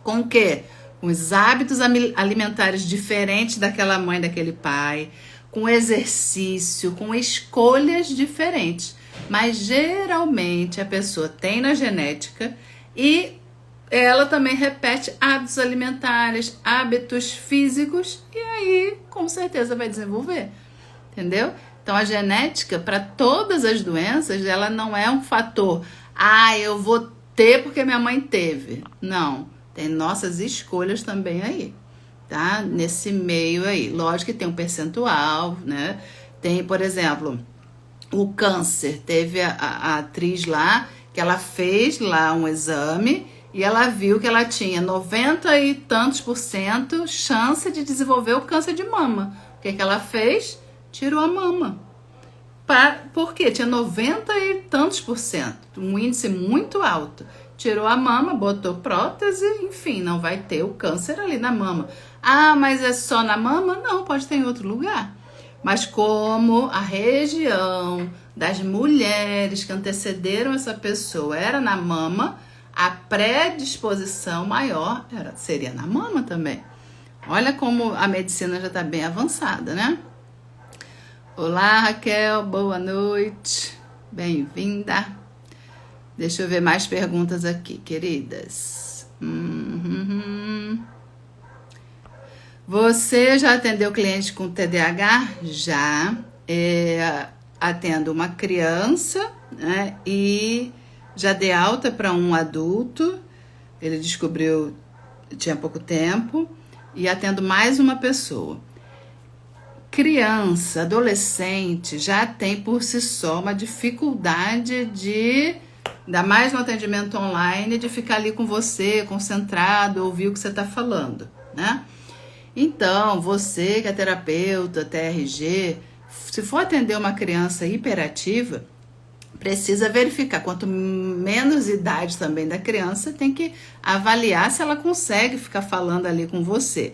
Com o quê? Com os hábitos alimentares diferentes daquela mãe, daquele pai, com exercício, com escolhas diferentes. Mas geralmente a pessoa tem na genética e ela também repete hábitos alimentares, hábitos físicos e aí com certeza vai desenvolver, entendeu? Então a genética para todas as doenças, ela não é um fator, eu vou ter porque minha mãe teve. Não, tem nossas escolhas também aí, tá? Nesse meio aí. Lógico que tem um percentual, né? Tem, por exemplo, o câncer. Teve a atriz lá, que ela fez lá um exame e ela viu que ela tinha 90 e tantos % chance de desenvolver o câncer de mama. O que ela fez? Tirou a mama. Por quê? Tinha 90 e tantos %, um índice muito alto. Tirou a mama, botou prótese, enfim, não vai ter o câncer ali na mama. Mas é só na mama? Não, pode ter em outro lugar. Mas como a região das mulheres que antecederam essa pessoa era na mama, a predisposição maior seria na mama também. Olha como a medicina já está bem avançada, né? Olá, Raquel, boa noite. Bem-vinda. Deixa eu ver mais perguntas aqui, queridas. Você já atendeu cliente com TDAH? Já. Atendo uma criança, né, e já dei alta para um adulto. Ele descobriu, tinha pouco tempo. E atendo mais uma pessoa. Criança, adolescente, já tem por si só uma dificuldade ainda mais no atendimento online, de ficar ali com você, concentrado, ouvir o que você está falando, né? Então, você que é terapeuta, TRG, se for atender uma criança hiperativa, precisa verificar. Quanto menos idade também da criança, tem que avaliar se ela consegue ficar falando ali com você.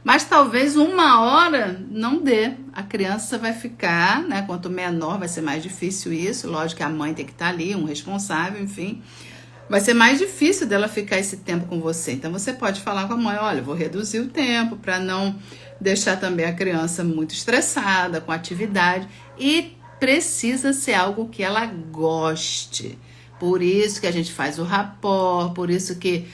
Mas talvez 1 hora não dê. A criança vai ficar, né? Quanto menor vai ser mais difícil isso. Lógico que a mãe tem que estar ali, um responsável, enfim. Vai ser mais difícil dela ficar esse tempo com você. Então você pode falar com a mãe, olha, vou reduzir o tempo para não deixar também a criança muito estressada com a atividade. E precisa ser algo que ela goste. Por isso que a gente faz o rapport, por isso que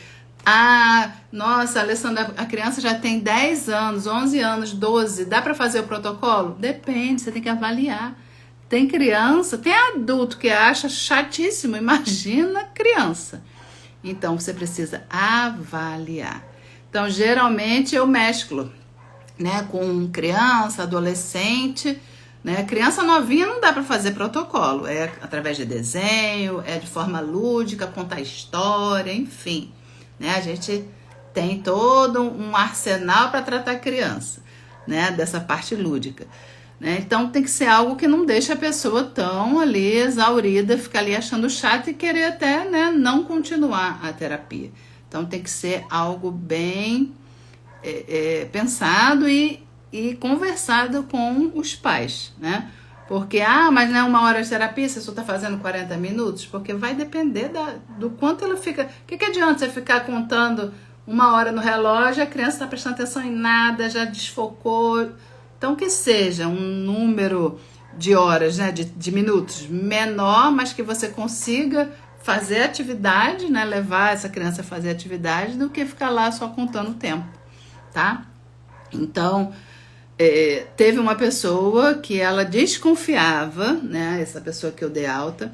nossa, Alessandra, a criança já tem 10 anos, 11 anos, 12, dá para fazer o protocolo? Depende, você tem que avaliar. tem criança, tem adulto que acha chatíssimo, imagina criança. Então, você precisa avaliar. Então, geralmente eu mesclo, né, com criança, adolescente, né? Criança novinha não dá para fazer protocolo, é através de desenho, é de forma lúdica, contar história, enfim, né? A gente tem todo um arsenal para tratar criança, né, dessa parte lúdica, né? Então tem que ser algo que não deixe a pessoa tão ali exaurida, ficar ali achando chato e querer até, né, não continuar a terapia. Então tem que ser algo bem pensado e conversado com os pais, né? Porque, mas não é 1 hora de terapia, você só está fazendo 40 minutos, porque vai depender do quanto ela fica. O que adianta você ficar contando 1 hora no relógio, a criança está prestando atenção em nada, já desfocou. Então, que seja um número de horas, né, de minutos menor, mas que você consiga fazer atividade, né, levar essa criança a fazer atividade, do que ficar lá só contando o tempo, tá? Então, teve uma pessoa que ela desconfiava, né, essa pessoa que eu dei alta,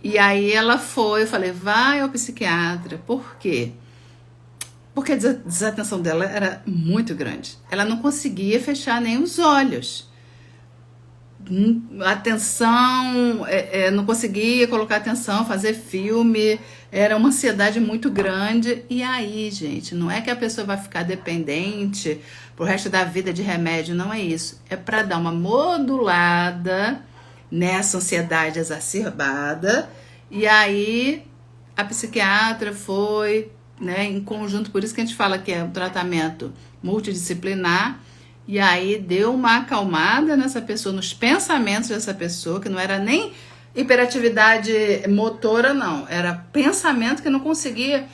e aí ela foi, eu falei, vai ao psiquiatra. Por quê? Porque a desatenção dela era muito grande. Ela não conseguia fechar nem os olhos. Atenção, não conseguia colocar atenção, fazer filme, era uma ansiedade muito grande. E aí, gente, não é que a pessoa vai ficar dependente pro resto da vida de remédio, não é isso. É para dar uma modulada nessa ansiedade exacerbada. E aí a psiquiatra foi, né, em conjunto, por isso que a gente fala que é um tratamento multidisciplinar. E aí deu uma acalmada nessa pessoa, nos pensamentos dessa pessoa, que não era nem hiperatividade motora, não. Era pensamento que não conseguia.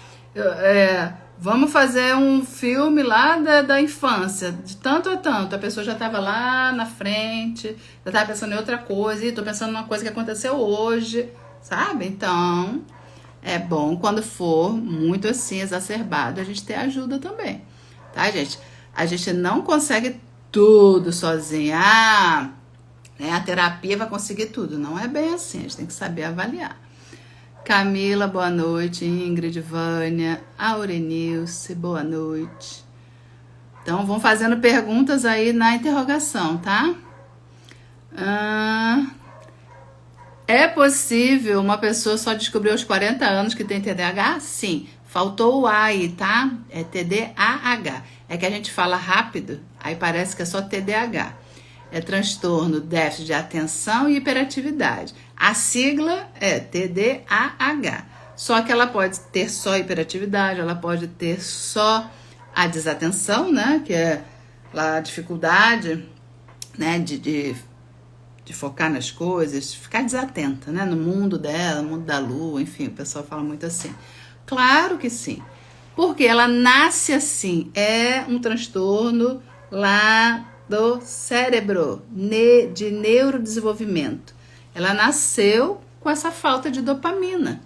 Vamos fazer um filme lá da infância, de tanto a tanto. A pessoa já estava lá na frente, já estava pensando em outra coisa, e estou pensando numa coisa que aconteceu hoje, sabe? Então, é bom quando for muito assim, exacerbado, a gente ter ajuda também, tá, gente? A gente não consegue tudo sozinha. A terapia vai conseguir tudo. Não é bem assim, a gente tem que saber avaliar. Camila, boa noite. Ingrid, Vânia, Aurenilce, boa noite. Então, vão fazendo perguntas aí na interrogação, tá? É possível uma pessoa só descobrir aos 40 anos que tem TDAH? Sim. Faltou o A aí, tá? É TDAH. É que a gente fala rápido, aí parece que é só TDAH. É transtorno, déficit de atenção e hiperatividade. A sigla é TDAH. Só que ela pode ter só hiperatividade, ela pode ter só a desatenção, né? Que é a dificuldade, né? De focar nas coisas, ficar desatenta, né? No mundo dela, no mundo da lua, enfim, o pessoal fala muito assim. Claro que sim, porque ela nasce assim, é um transtorno lá do cérebro, de neurodesenvolvimento. Ela nasceu com essa falta de dopamina.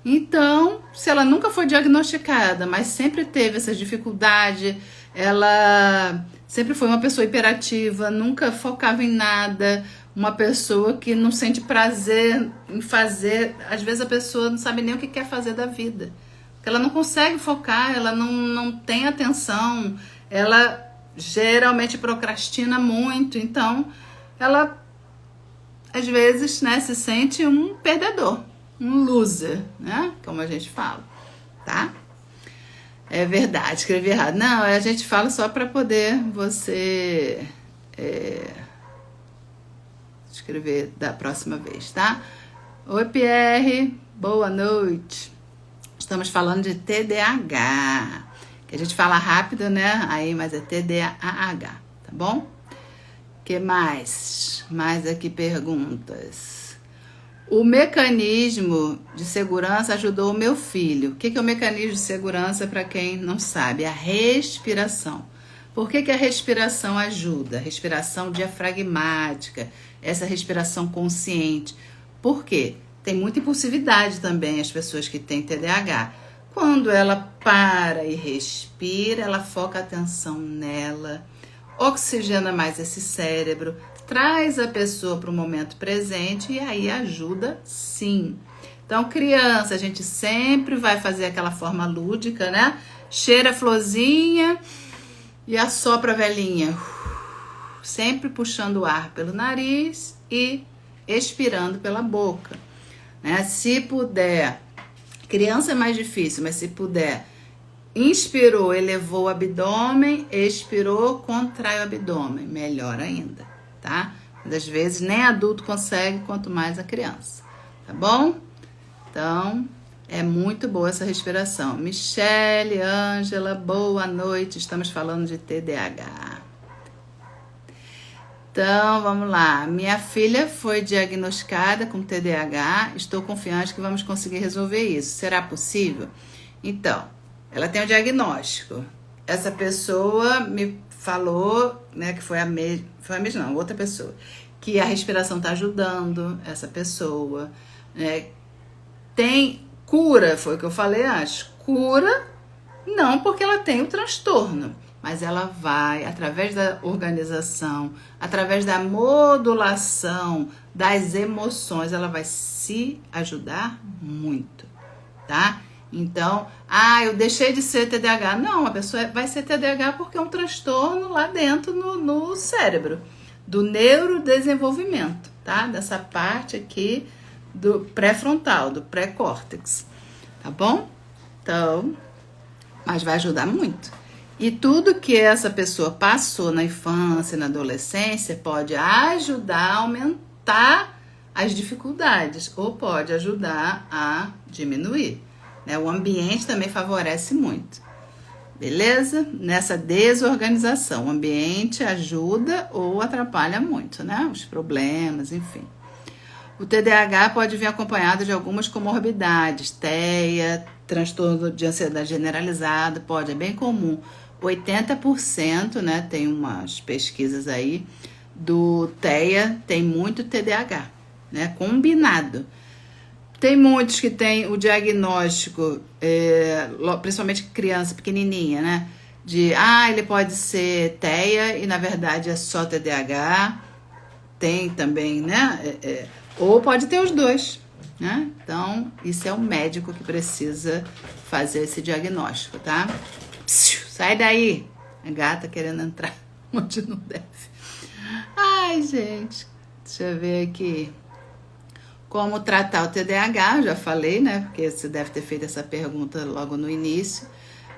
Então, se ela nunca foi diagnosticada, mas sempre teve essa dificuldade, ela sempre foi uma pessoa hiperativa, nunca focava em nada, uma pessoa que não sente prazer em fazer. Às vezes a pessoa não sabe nem o que quer fazer da vida. Porque ela não consegue focar, ela não tem atenção, ela geralmente procrastina muito. Então, ela às vezes, né, se sente um perdedor, um loser, né? Como a gente fala, tá? É verdade, escrevi errado. Não, a gente fala só para poder você escrever da próxima vez, tá? Oi, Pierre, boa noite. Estamos falando de TDAH, que a gente fala rápido, né? Aí, mas é TDAH, tá bom? Que mais? Mais aqui perguntas. O mecanismo de segurança ajudou o meu filho. O que é o mecanismo de segurança, para quem não sabe? A respiração. Por que a respiração ajuda? Respiração diafragmática, essa respiração consciente. Por quê? Tem muita impulsividade também as pessoas que têm TDAH. Quando ela para e respira, ela foca a atenção nela, oxigena mais esse cérebro, traz a pessoa para o momento presente e aí ajuda sim. Então, criança, a gente sempre vai fazer aquela forma lúdica, né? Cheira a florzinha e assopra a velhinha. Sempre puxando o ar pelo nariz e expirando pela boca, né? Se puder, criança é mais difícil, mas se puder, inspirou, elevou o abdômen, expirou, contrai o abdômen, melhor ainda, tá? Às vezes nem adulto consegue, quanto mais a criança, tá bom? Então, é muito boa essa respiração. Michele, Ângela, boa noite. Estamos falando de TDAH. Então, vamos lá. Minha filha foi diagnosticada com TDAH. Estou confiante que vamos conseguir resolver isso. Será possível? Então, ela tem o diagnóstico. Essa pessoa me falou, né, que foi a mesma, não, outra pessoa, que a respiração está ajudando essa pessoa, né? Tem cura, foi o que eu falei antes. Cura, não porque ela tem o transtorno, mas ela vai, através da organização, através da modulação das emoções, ela vai se ajudar muito, tá? Então, eu deixei de ser TDAH. Não, a pessoa vai ser TDAH porque é um transtorno lá dentro no cérebro, do neurodesenvolvimento, tá? Dessa parte aqui do pré-frontal, do pré-córtex, tá bom? Então, mas vai ajudar muito. E tudo que essa pessoa passou na infância, na adolescência, pode ajudar a aumentar as dificuldades ou pode ajudar a diminuir, né? O ambiente também favorece muito, beleza? Nessa desorganização, o ambiente ajuda ou atrapalha muito, né? Os problemas, enfim. O TDAH pode vir acompanhado de algumas comorbidades, TEA, transtorno de ansiedade generalizado, é bem comum. 80%, né, tem umas pesquisas aí, do TEA tem muito TDAH, né, combinado. Tem muitos que têm o diagnóstico, principalmente criança pequenininha, né, de, ele pode ser TEA e na verdade é só TDAH. Tem também, né, ou pode ter os dois, né? Então, isso é o médico que precisa fazer esse diagnóstico, tá? Psiu, sai daí! A gata querendo entrar onde não deve. Ai, gente, deixa eu ver aqui. Como tratar o TDAH, já falei, né? Porque você deve ter feito essa pergunta logo no início.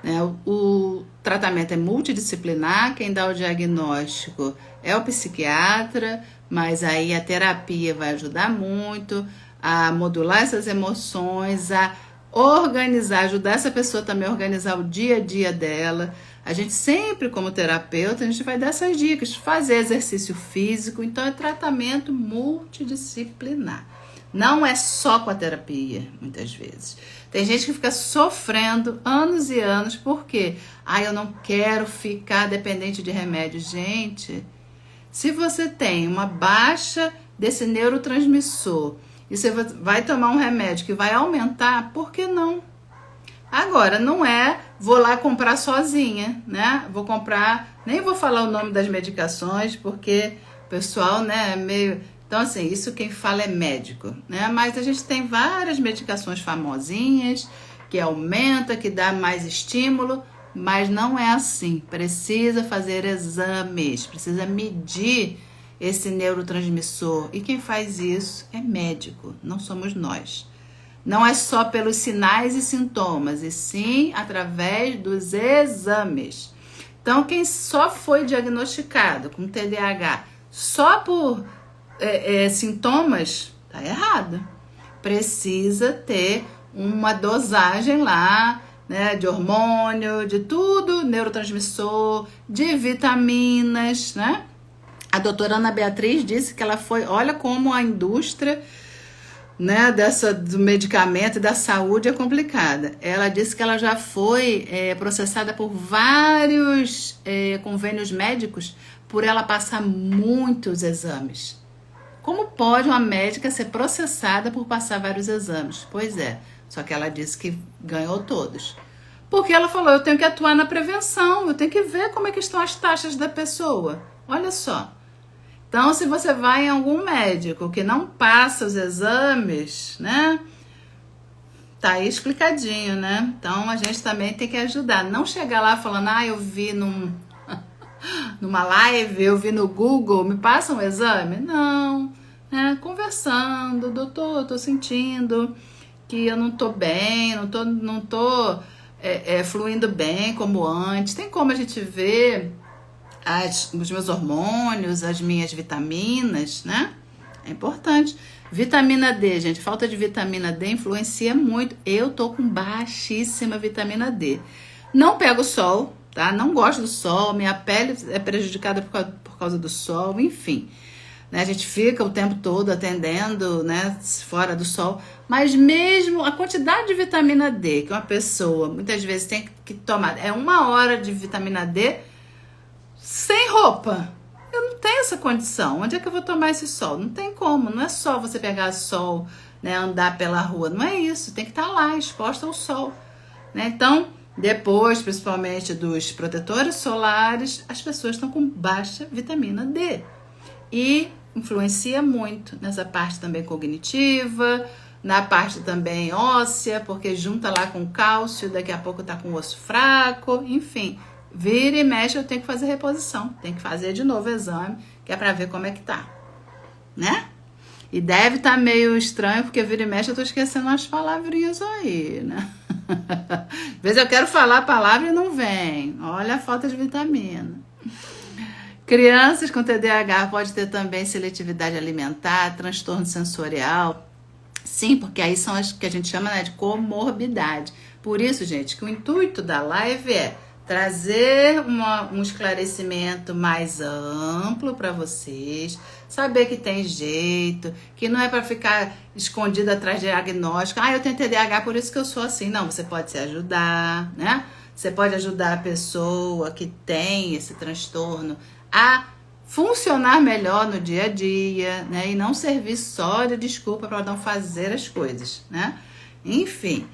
Né? O tratamento é multidisciplinar, quem dá o diagnóstico é o psiquiatra, mas aí a terapia vai ajudar muito a modular essas emoções, a organizar, ajudar essa pessoa também a organizar o dia a dia dela. A gente sempre, como terapeuta, a gente vai dar essas dicas, fazer exercício físico, então é tratamento multidisciplinar. Não é só com a terapia, muitas vezes. Tem gente que fica sofrendo anos e anos, por quê? Eu não quero ficar dependente de remédio. Gente, se você tem uma baixa desse neurotransmissor e você vai tomar um remédio que vai aumentar, por que não? Agora, não vou lá comprar sozinha, né? Vou comprar, nem vou falar o nome das medicações, porque o pessoal, né, é meio... Então, assim, isso quem fala é médico, né? Mas a gente tem várias medicações famosinhas, que aumenta, que dá mais estímulo, mas não é assim. Precisa fazer exames, precisa medir esse neurotransmissor. E quem faz isso é médico, não somos nós. Não é só pelos sinais e sintomas, e sim através dos exames. Então, quem só foi diagnosticado com TDAH só por sintomas, tá errado. Precisa ter uma dosagem lá, né, de hormônio, de tudo, neurotransmissor, de vitaminas, né? A doutora Ana Beatriz disse que ela foi, olha como a indústria, né, do medicamento e da saúde é complicada. Ela disse que ela já foi processada por vários convênios médicos por ela passar muitos exames. Como pode uma médica ser processada por passar vários exames? Pois é, só que ela disse que ganhou todos. Porque ela falou, eu tenho que atuar na prevenção, eu tenho que ver como é que estão as taxas da pessoa. Olha só, Então, se você vai em algum médico que não passa os exames, né? Tá aí explicadinho, né? Então, a gente também tem que ajudar. Não chegar lá falando, eu vi numa live, eu vi no Google, me passa um exame? Não, né? Conversando, doutor, eu tô sentindo que eu não tô bem, não tô fluindo bem como antes. Tem como a gente ver os meus hormônios, as minhas vitaminas, né? É importante. Vitamina D, gente, falta de vitamina D influencia muito. Eu tô com baixíssima vitamina D. Não pego sol, tá? Não gosto do sol, minha pele é prejudicada por causa do sol, enfim. Né? A gente fica o tempo todo atendendo, né, fora do sol. Mas mesmo a quantidade de vitamina D que uma pessoa muitas vezes tem que tomar, é 1 hora de vitamina D sem roupa. Eu não tenho essa condição. Onde é que eu vou tomar esse sol? Não tem como. Não é só você pegar sol, né, andar pela rua. Não é isso. Tem que estar lá, exposta ao sol. Né? Então, depois, principalmente dos protetores solares, as pessoas estão com baixa vitamina D. E influencia muito nessa parte também cognitiva, na parte também óssea, porque junta lá com cálcio, daqui a pouco tá com o osso fraco, enfim. Vira e mexe, eu tenho que fazer reposição. Tem que fazer de novo o exame, que é pra ver como é que tá. Né? E deve estar meio estranho, porque vira e mexe eu tô esquecendo umas palavrinhas aí, né? Às vezes eu quero falar a palavra e não vem. Olha a falta de vitamina. Crianças com TDAH pode ter também seletividade alimentar, transtorno sensorial. Sim, porque aí são as que a gente chama, né, de comorbidade. Por isso, gente, que o intuito da live é trazer um esclarecimento mais amplo para vocês, saber que tem jeito, que não é para ficar escondido atrás de diagnóstico. Eu tenho TDAH, por isso que eu sou assim. Não, você pode se ajudar, né? Você pode ajudar a pessoa que tem esse transtorno a funcionar melhor no dia a dia, né? E não servir só de desculpa para não fazer as coisas, né? Enfim,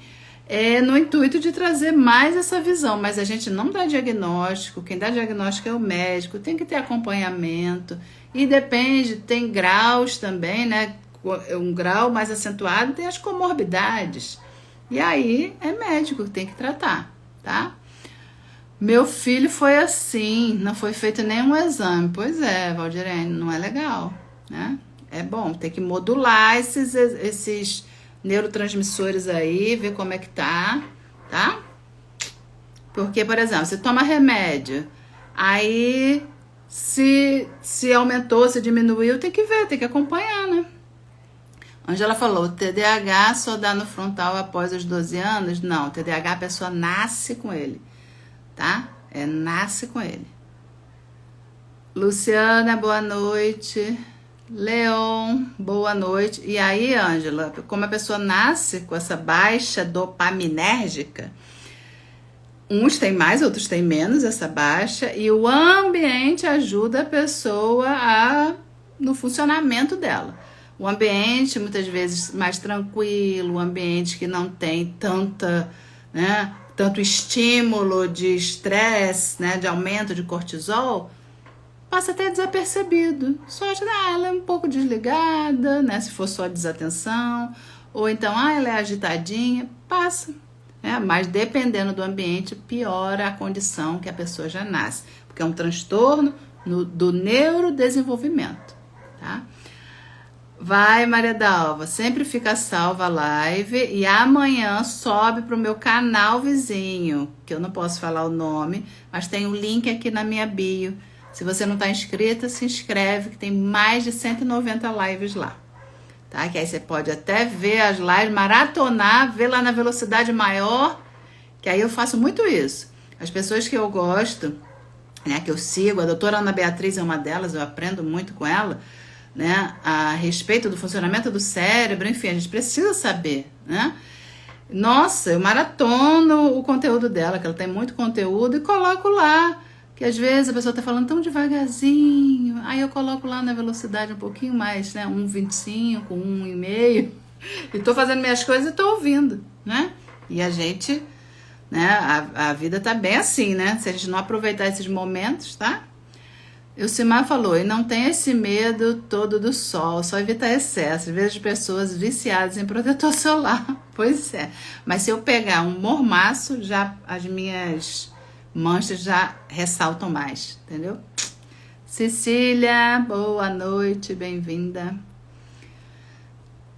no intuito de trazer mais essa visão, mas a gente não dá diagnóstico, quem dá diagnóstico é o médico, tem que ter acompanhamento, e depende, tem graus também, né? Um grau mais acentuado tem as comorbidades, e aí é médico que tem que tratar, tá? Meu filho foi assim, não foi feito nenhum exame. Pois é, Valdirene, não é legal, né? É bom, tem que modular esses neurotransmissores aí, ver como é que tá? Porque, por exemplo, você toma remédio, aí se aumentou, se diminuiu, tem que ver, tem que acompanhar, né? Angela falou, o TDAH só dá no frontal após os 12 anos? Não, o TDAH a pessoa nasce com ele. Tá? Nasce com ele. Luciana, boa noite. Leon, boa noite. E aí, Ângela, como a pessoa nasce com essa baixa dopaminérgica, uns têm mais, outros têm menos essa baixa, e o ambiente ajuda a pessoa no funcionamento dela. O ambiente, muitas vezes, mais tranquilo, o ambiente que não tem tanta, né, tanto estímulo de estresse, né, de aumento de cortisol, passa até desapercebido. Só ela é um pouco desligada, né, se for só desatenção, ou então, ela é agitadinha, passa. Né, mas dependendo do ambiente, piora a condição que a pessoa já nasce, porque é um transtorno do neurodesenvolvimento, tá? Vai, Maria Dalva, sempre fica salva a live e amanhã sobe pro meu canal vizinho, que eu não posso falar o nome, mas tem um link aqui na minha bio. Se você não está inscrita, se inscreve, que tem mais de 190 lives lá. Tá? Que aí você pode até ver as lives, maratonar, ver lá na velocidade maior, que aí eu faço muito isso. As pessoas que eu gosto, né, que eu sigo, a doutora Ana Beatriz é uma delas, eu aprendo muito com ela, né, a respeito do funcionamento do cérebro, enfim, a gente precisa saber, né? Nossa, eu maratono o conteúdo dela, que ela tem muito conteúdo, e coloco lá, que às vezes a pessoa tá falando tão devagarzinho, aí eu coloco lá na velocidade um pouquinho mais, né, 1,25, 1,5, e tô fazendo minhas coisas e tô ouvindo, né? E a gente, né, a vida tá bem assim, né? Se a gente não aproveitar esses momentos, tá? O Simar falou, e não tem esse medo todo do sol, só evitar excesso. Vejo pessoas viciadas em protetor solar. Pois é. Mas se eu pegar um mormaço, já as minhas manchas já ressaltam mais, entendeu? Cecília, boa noite, bem-vinda.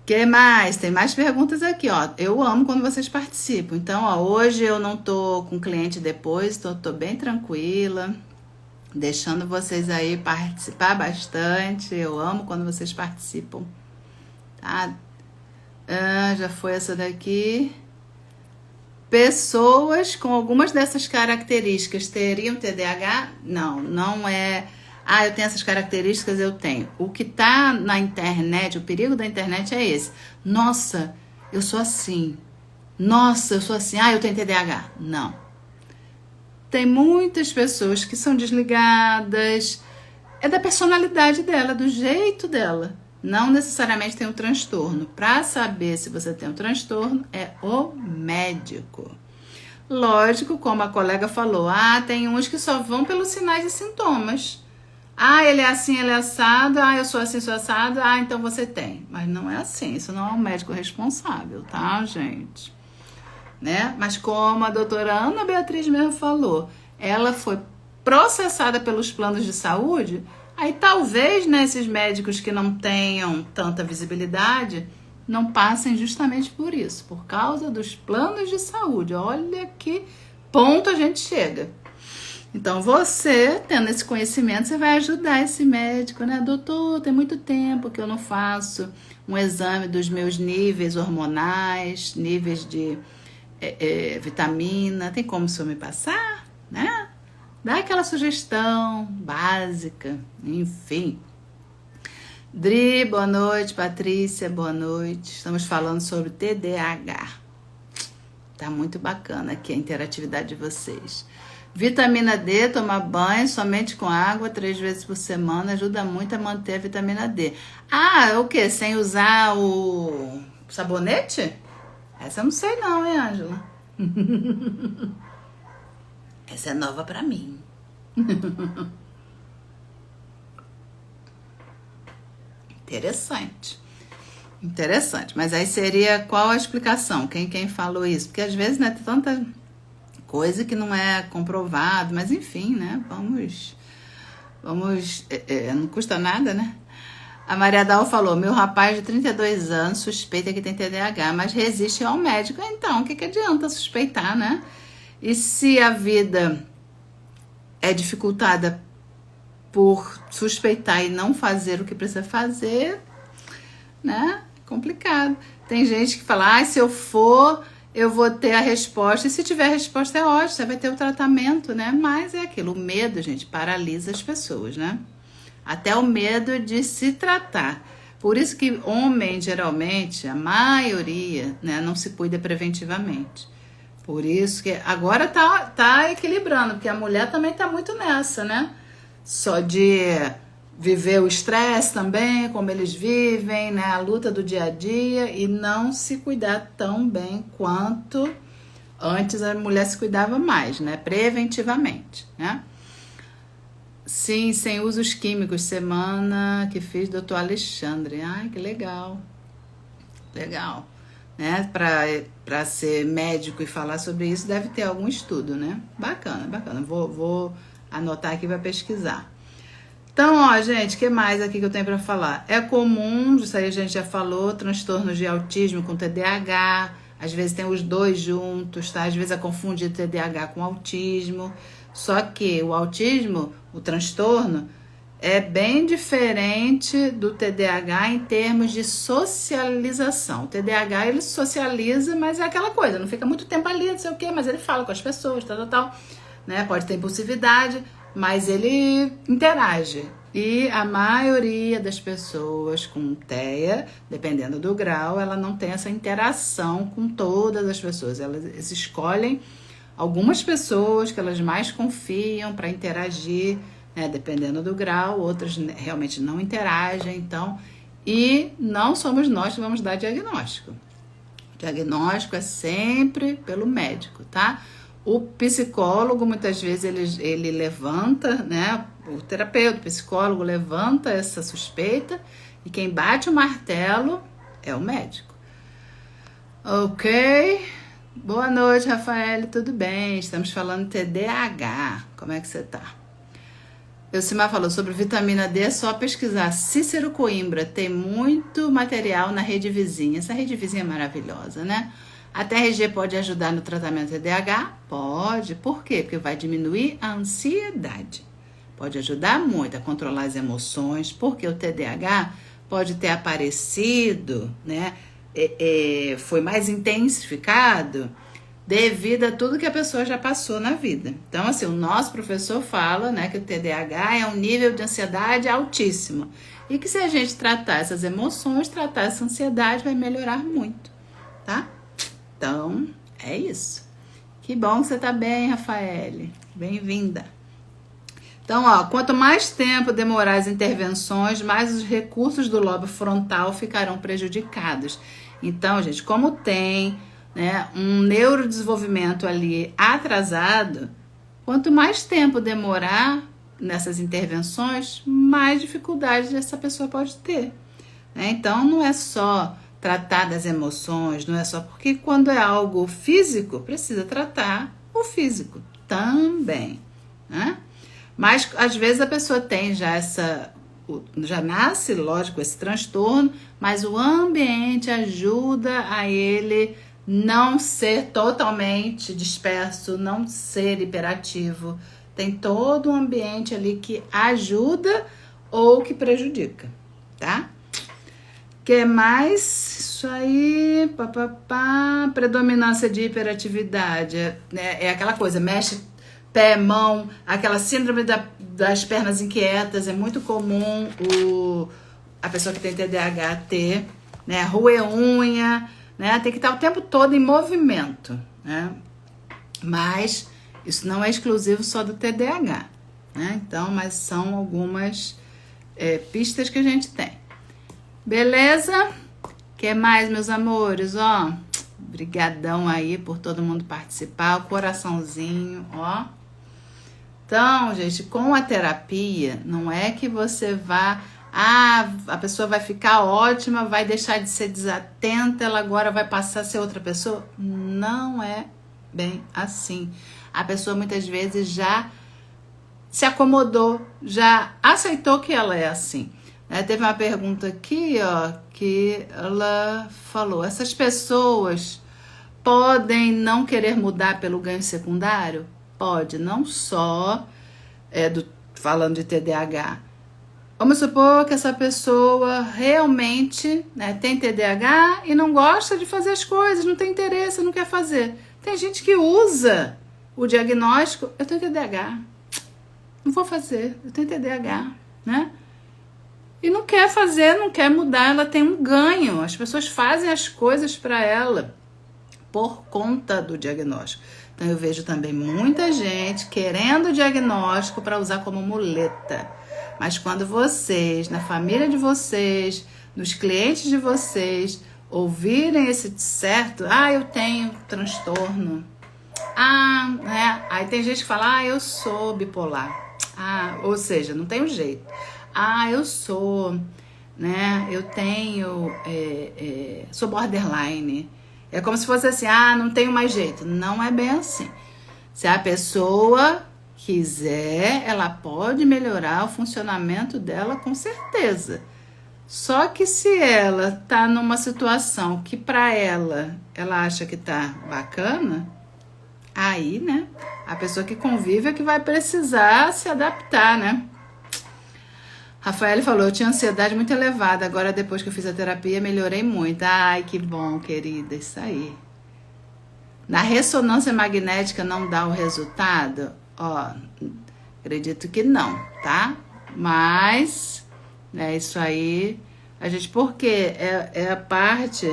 Que mais? Tem mais perguntas aqui, ó. Eu amo quando vocês participam. Então, ó, hoje eu não tô com cliente depois, tô bem tranquila, deixando vocês aí participar bastante. Eu amo quando vocês participam, tá? Já foi essa daqui. Pessoas com algumas dessas características teriam TDAH? Não, não é. Ah, eu tenho essas características, eu tenho. O que tá na internet, o perigo da internet é esse. Nossa, eu sou assim. Nossa, eu sou assim. Ah, eu tenho TDAH. Não. Tem muitas pessoas que são desligadas. É da personalidade dela, do jeito dela. Não necessariamente tem um transtorno. Para saber se você tem um transtorno, é o médico. Lógico, como a colega falou, tem uns que só vão pelos sinais e sintomas. Ele é assim, ele é assado. Eu sou assim, sou assado. Então você tem. Mas não é assim. Isso não é um médico responsável, tá, gente? Né? Mas como a doutora Ana Beatriz mesmo falou, ela foi processada pelos planos de saúde. Aí talvez, né, esses médicos que não tenham tanta visibilidade não passem justamente por isso, por causa dos planos de saúde. Olha que ponto a gente chega. Então você, tendo esse conhecimento, você vai ajudar esse médico, né? Doutor, tem muito tempo que eu não faço um exame dos meus níveis hormonais, níveis de vitamina, tem como o senhor me passar, né? Dá aquela sugestão básica, enfim. Dri, boa noite. Patrícia, boa noite. Estamos falando sobre TDAH. Tá muito bacana aqui a interatividade de vocês. Vitamina D, tomar banho somente com água 3 vezes por semana ajuda muito a manter a vitamina D. O quê? Sem usar o sabonete? Essa eu não sei não, hein, Ângela? Essa é nova pra mim. Interessante. Mas aí seria qual a explicação? Quem falou isso? Porque às vezes, né, tem tanta coisa que não é comprovado, mas enfim, né? Vamos, não custa nada, né? A Maria Dal falou, meu rapaz de 32 anos suspeita que tem TDAH, mas resiste ao médico. Então, o que adianta suspeitar, né? E se a vida é dificultada por suspeitar e não fazer o que precisa fazer, né? Complicado. Tem gente que fala, se eu for, eu vou ter a resposta. E se tiver a resposta, é ótimo, você vai ter o tratamento, né? Mas é aquilo, o medo, gente, paralisa as pessoas, né? Até o medo de se tratar. Por isso que homem, geralmente, a maioria, né, não se cuida preventivamente. Por isso que agora tá equilibrando, porque a mulher também tá muito nessa, né? Só de viver o estresse também, como eles vivem, né? A luta do dia a dia e não se cuidar tão bem quanto antes a mulher se cuidava mais, né? Preventivamente, né? Sim, sem usos químicos, semana que fiz doutor Alexandre. Ai, que legal. Legal. Né? Para ser médico e falar sobre isso, deve ter algum estudo, né? Bacana. Vou anotar aqui para pesquisar. Então, ó, gente, o que mais aqui que eu tenho para falar? É comum, isso aí a gente já falou, transtornos de autismo com TDAH. Às vezes tem os dois juntos, tá? Às vezes é confundido TDAH com autismo. Só que o autismo, o transtorno, é bem diferente do TDAH em termos de socialização. O TDAH, ele socializa, mas é aquela coisa, não fica muito tempo ali, não sei o quê, mas ele fala com as pessoas, tal, né? Pode ter impulsividade, mas ele interage. E a maioria das pessoas com TEA, dependendo do grau, ela não tem essa interação com todas as pessoas. Elas escolhem algumas pessoas que elas mais confiam para interagir, né, dependendo do grau, outras realmente não interagem, então, e não somos nós que vamos dar diagnóstico. O diagnóstico é sempre pelo médico, tá? O psicólogo, muitas vezes, ele levanta, né, o terapeuta, o psicólogo levanta essa suspeita e quem bate o martelo é o médico. Ok. Boa noite, Rafael. Tudo bem? Estamos falando TDAH. Como é que você tá? Elcimar falou sobre vitamina D, é só pesquisar. Cícero Coimbra, tem muito material na rede vizinha. Essa rede vizinha é maravilhosa, né? A TRG pode ajudar no tratamento do TDAH? Pode. Por quê? Porque vai diminuir a ansiedade. Pode ajudar muito a controlar as emoções, porque o TDAH pode ter aparecido, né? Foi mais intensificado devido a tudo que a pessoa já passou na vida. Então, assim, o nosso professor fala, né, que o TDAH é um nível de ansiedade altíssimo. E que se a gente tratar essas emoções, tratar essa ansiedade, vai melhorar muito, tá? Então, é isso. Que bom que você tá bem, Rafaele. Bem-vinda. Então, ó, quanto mais tempo demorar as intervenções, mais os recursos do lobo frontal ficarão prejudicados. Então, gente, como tem, né, um neurodesenvolvimento ali atrasado, quanto mais tempo demorar nessas intervenções, mais dificuldade essa pessoa pode ter, né? Então, não é só tratar das emoções, não é só porque quando é algo físico, precisa tratar o físico também, né? Mas, às vezes, a pessoa tem já nasce, lógico, esse transtorno, mas o ambiente ajuda a ele não ser totalmente disperso, não ser hiperativo. Tem todo um ambiente ali que ajuda ou que prejudica, tá? Que mais? Isso aí, predominância de hiperatividade, né? É aquela coisa, mexe pé, mão, aquela síndrome das pernas inquietas, é muito comum a pessoa que tem TDAH ter, né? Roer unha, né? Tem que estar o tempo todo em movimento, né? Mas isso não é exclusivo só do TDAH, né? Então, mas são algumas pistas que a gente tem. Beleza? Que mais, meus amores? Ó, brigadão aí por todo mundo participar, o coraçãozinho, ó. Então, gente, com a terapia, não é que você vá... a pessoa vai ficar ótima, vai deixar de ser desatenta, ela agora vai passar a ser outra pessoa. Não é bem assim. A pessoa muitas vezes já se acomodou, já aceitou que ela é assim. Teve uma pergunta aqui, ó, que ela falou, essas pessoas podem não querer mudar pelo ganho secundário? Pode, não só falando de TDAH. Vamos supor que essa pessoa realmente, né, tem TDAH e não gosta de fazer as coisas, não tem interesse, não quer fazer. Tem gente que usa o diagnóstico, eu tenho TDAH, não vou fazer, eu tenho TDAH, né? E não quer fazer, não quer mudar, ela tem um ganho. As pessoas fazem as coisas para ela por conta do diagnóstico. Então eu vejo também muita gente querendo o diagnóstico para usar como muleta. Mas quando vocês, na família de vocês, nos clientes de vocês, ouvirem esse certo, eu tenho transtorno. Né? Aí tem gente que fala, eu sou bipolar. Ou seja, não tem um jeito. Eu sou, né? Eu tenho, sou borderline. É como se fosse assim, não tenho mais jeito. Não é bem assim. Se a pessoa quiser, ela pode melhorar o funcionamento dela com certeza. Só que se ela tá numa situação que para ela acha que tá bacana, aí, né? A pessoa que convive é que vai precisar se adaptar, né? Rafael falou, eu tinha ansiedade muito elevada, agora depois que eu fiz a terapia melhorei muito. Ai, que bom, querida, isso aí. Na ressonância magnética não dá o resultado? Acredito que não, tá? Mas, né, isso aí, a gente, porque é a parte,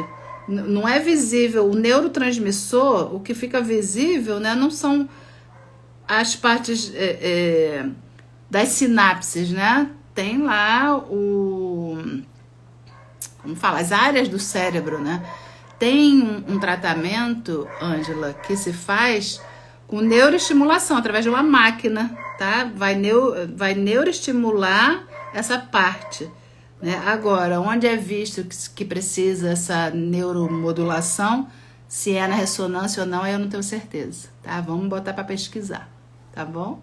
não é visível, o neurotransmissor, o que fica visível, né, não são as partes das sinapses, né? Tem lá as áreas do cérebro, né? Tem um tratamento, Ângela, que se faz com neuroestimulação, através de uma máquina, tá? Vai neuroestimular essa parte, né? Agora, onde é visto que precisa essa neuromodulação, se é na ressonância ou não, eu não tenho certeza, tá? Vamos botar para pesquisar, tá bom?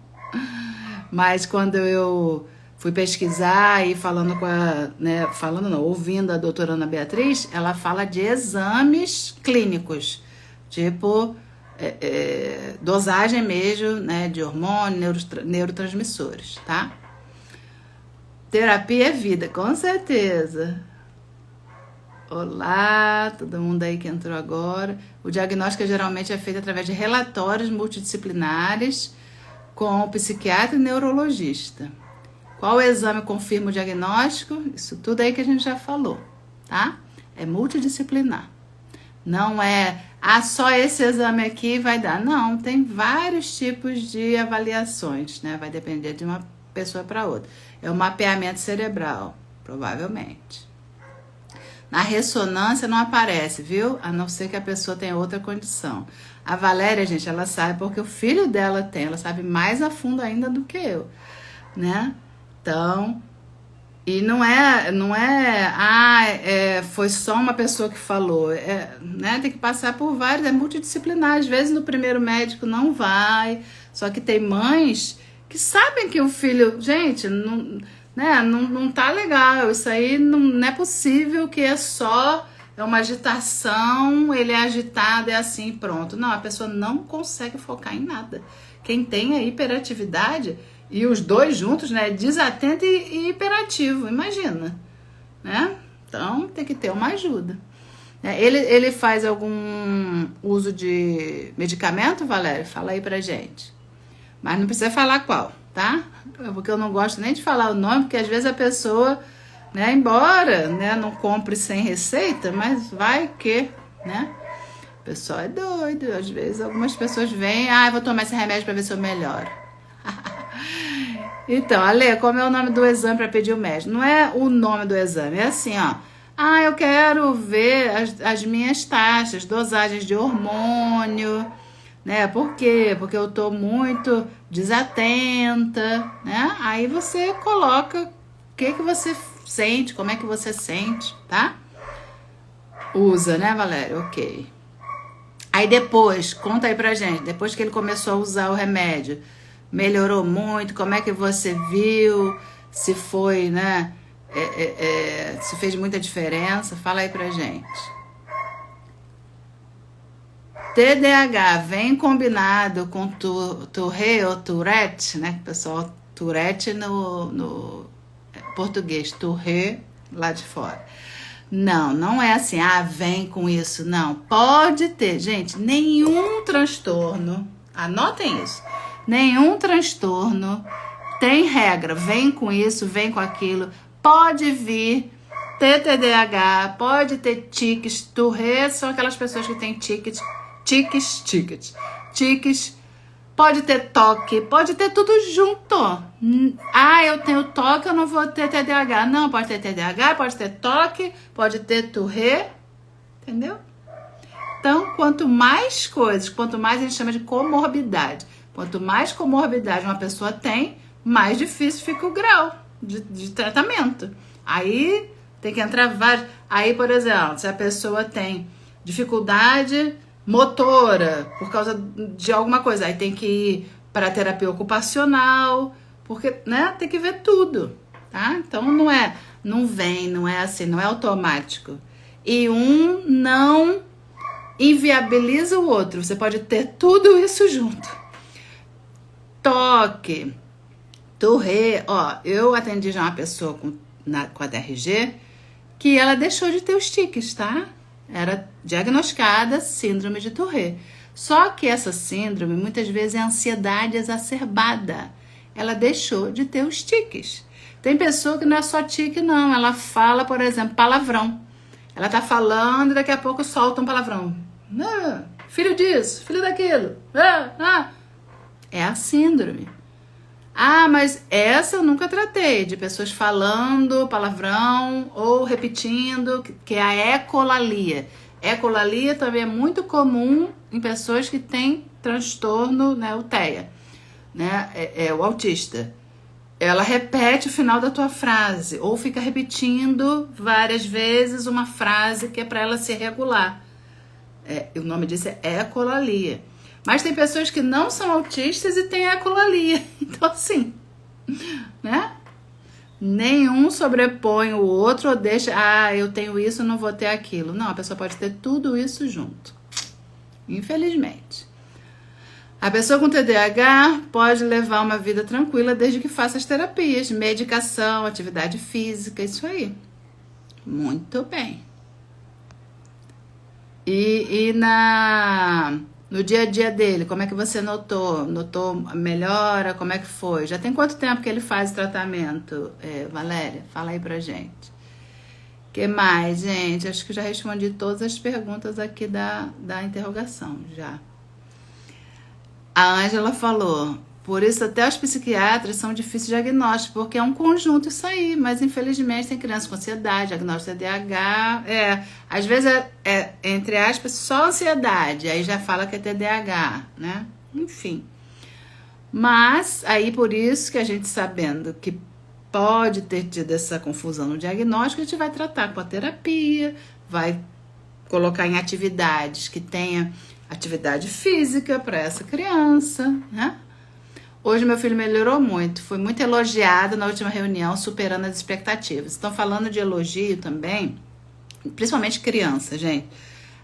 Mas quando eu fui pesquisar e falando com a, né, falando não, ouvindo a doutora Ana Beatriz, ela fala de exames clínicos, tipo dosagem mesmo, né, de hormônio, neurotransmissores, tá? Terapia é vida, com certeza. Olá, todo mundo aí que entrou agora. O diagnóstico geralmente é feito através de relatórios multidisciplinares com o psiquiatra e neurologista. Qual exame confirma o diagnóstico? Isso tudo aí que a gente já falou, tá? É multidisciplinar. Não é, só esse exame aqui vai dar. Não, tem vários tipos de avaliações, né? Vai depender de uma pessoa para outra. É o mapeamento cerebral, provavelmente. Na ressonância não aparece, viu? A não ser que a pessoa tenha outra condição. A Valéria, gente, ela sabe porque o filho dela tem. Ela sabe mais a fundo ainda do que eu, né? Então, e não é, foi só uma pessoa que falou, né? Tem que passar por vários, é multidisciplinar. Às vezes no primeiro médico não vai, só que tem mães que sabem que o filho, gente, não tá legal, isso aí não é possível que é uma agitação, ele é agitado, é assim, pronto. Não, a pessoa não consegue focar em nada. Quem tem a hiperatividade, e os dois juntos, né, desatento e hiperativo, imagina, né? Então, tem que ter uma ajuda. Ele faz algum uso de medicamento, Valéria? Fala aí pra gente. Mas não precisa falar qual, tá? Porque eu não gosto nem de falar o nome, porque às vezes a pessoa, né, embora, né, não compre sem receita, mas vai que, né? O pessoal é doido. Às vezes algumas pessoas vêm, eu vou tomar esse remédio pra ver se eu melhoro. Então, Ale, como é o nome do exame para pedir o médico? Não é o nome do exame, é assim, ó. Eu quero ver as minhas taxas, dosagens de hormônio, né? Por quê? Porque eu tô muito desatenta, né? Aí você coloca o que você sente, como é que você sente, tá? Usa, né, Valéria? Ok. Aí depois, conta aí pra gente, depois que ele começou a usar o remédio, melhorou muito? Como é que você viu? Se foi, né? Se fez muita diferença? Fala aí pra gente. TDAH vem combinado com Tourette ou Tourette, né? Pessoal, Tourette no português, Tourette lá de fora. Não é assim, vem com isso, não. Pode ter, gente, nenhum transtorno, anotem isso. Nenhum transtorno tem regra, vem com isso, vem com aquilo, pode vir ter TDAH, pode ter tiques, Tourette são aquelas pessoas que têm tiques, pode ter toque, pode ter tudo junto. Eu tenho toque, eu não vou ter TDAH. Não, pode ter TDAH, pode ter toque, pode ter Tourette, entendeu? Então, quanto mais coisas, quanto mais a gente chama de comorbidade, quanto mais comorbidade uma pessoa tem, mais difícil fica o grau de tratamento. Aí tem que entrar vários. Aí, por exemplo, se a pessoa tem dificuldade motora por causa de alguma coisa, aí tem que ir para terapia ocupacional, porque, né, tem que ver tudo, tá? Então não é assim, não é automático. E um não inviabiliza o outro. Você pode ter tudo isso junto. Toque, Tourette, eu atendi já uma pessoa com a DRG que ela deixou de ter os tiques, tá? Era diagnosticada síndrome de Tourette. Só que essa síndrome muitas vezes é ansiedade exacerbada. Ela deixou de ter os tiques. Tem pessoa que não é só tique, não. Ela fala, por exemplo, palavrão. Ela tá falando e daqui a pouco solta um palavrão. Filho disso, filho daquilo. É a síndrome. Mas essa eu nunca tratei, de pessoas falando palavrão ou repetindo, que é a ecolalia. Ecolalia também é muito comum em pessoas que têm transtorno, né, o TEA, né, o autista. Ela repete o final da tua frase ou fica repetindo várias vezes uma frase que é para ela se regular. O nome disso é ecolalia. Mas tem pessoas que não são autistas e têm ecolalia. Então, assim, né? Nenhum sobrepõe o outro ou deixa, eu tenho isso, não vou ter aquilo. Não, a pessoa pode ter tudo isso junto. Infelizmente. A pessoa com TDAH pode levar uma vida tranquila desde que faça as terapias, medicação, atividade física, isso aí. Muito bem. E no dia a dia dele, como é que você notou? Notou melhora? Como é que foi? Já tem quanto tempo que ele faz o tratamento, Valéria? Fala aí pra gente. O que mais, gente? Acho que já respondi todas as perguntas aqui da interrogação, já. A Ângela falou, por isso até os psiquiatras são difíceis de diagnóstico, porque é um conjunto isso aí, mas infelizmente tem criança com ansiedade, diagnóstico de TDAH, às vezes entre aspas, só ansiedade, aí já fala que é TDAH, né? Enfim. Mas, aí por isso que a gente sabendo que pode ter tido essa confusão no diagnóstico, a gente vai tratar com a terapia, vai colocar em atividades que tenha atividade física para essa criança, né? Hoje meu filho melhorou muito, foi muito elogiado na última reunião, superando as expectativas. Estão falando de elogio também, principalmente criança, gente.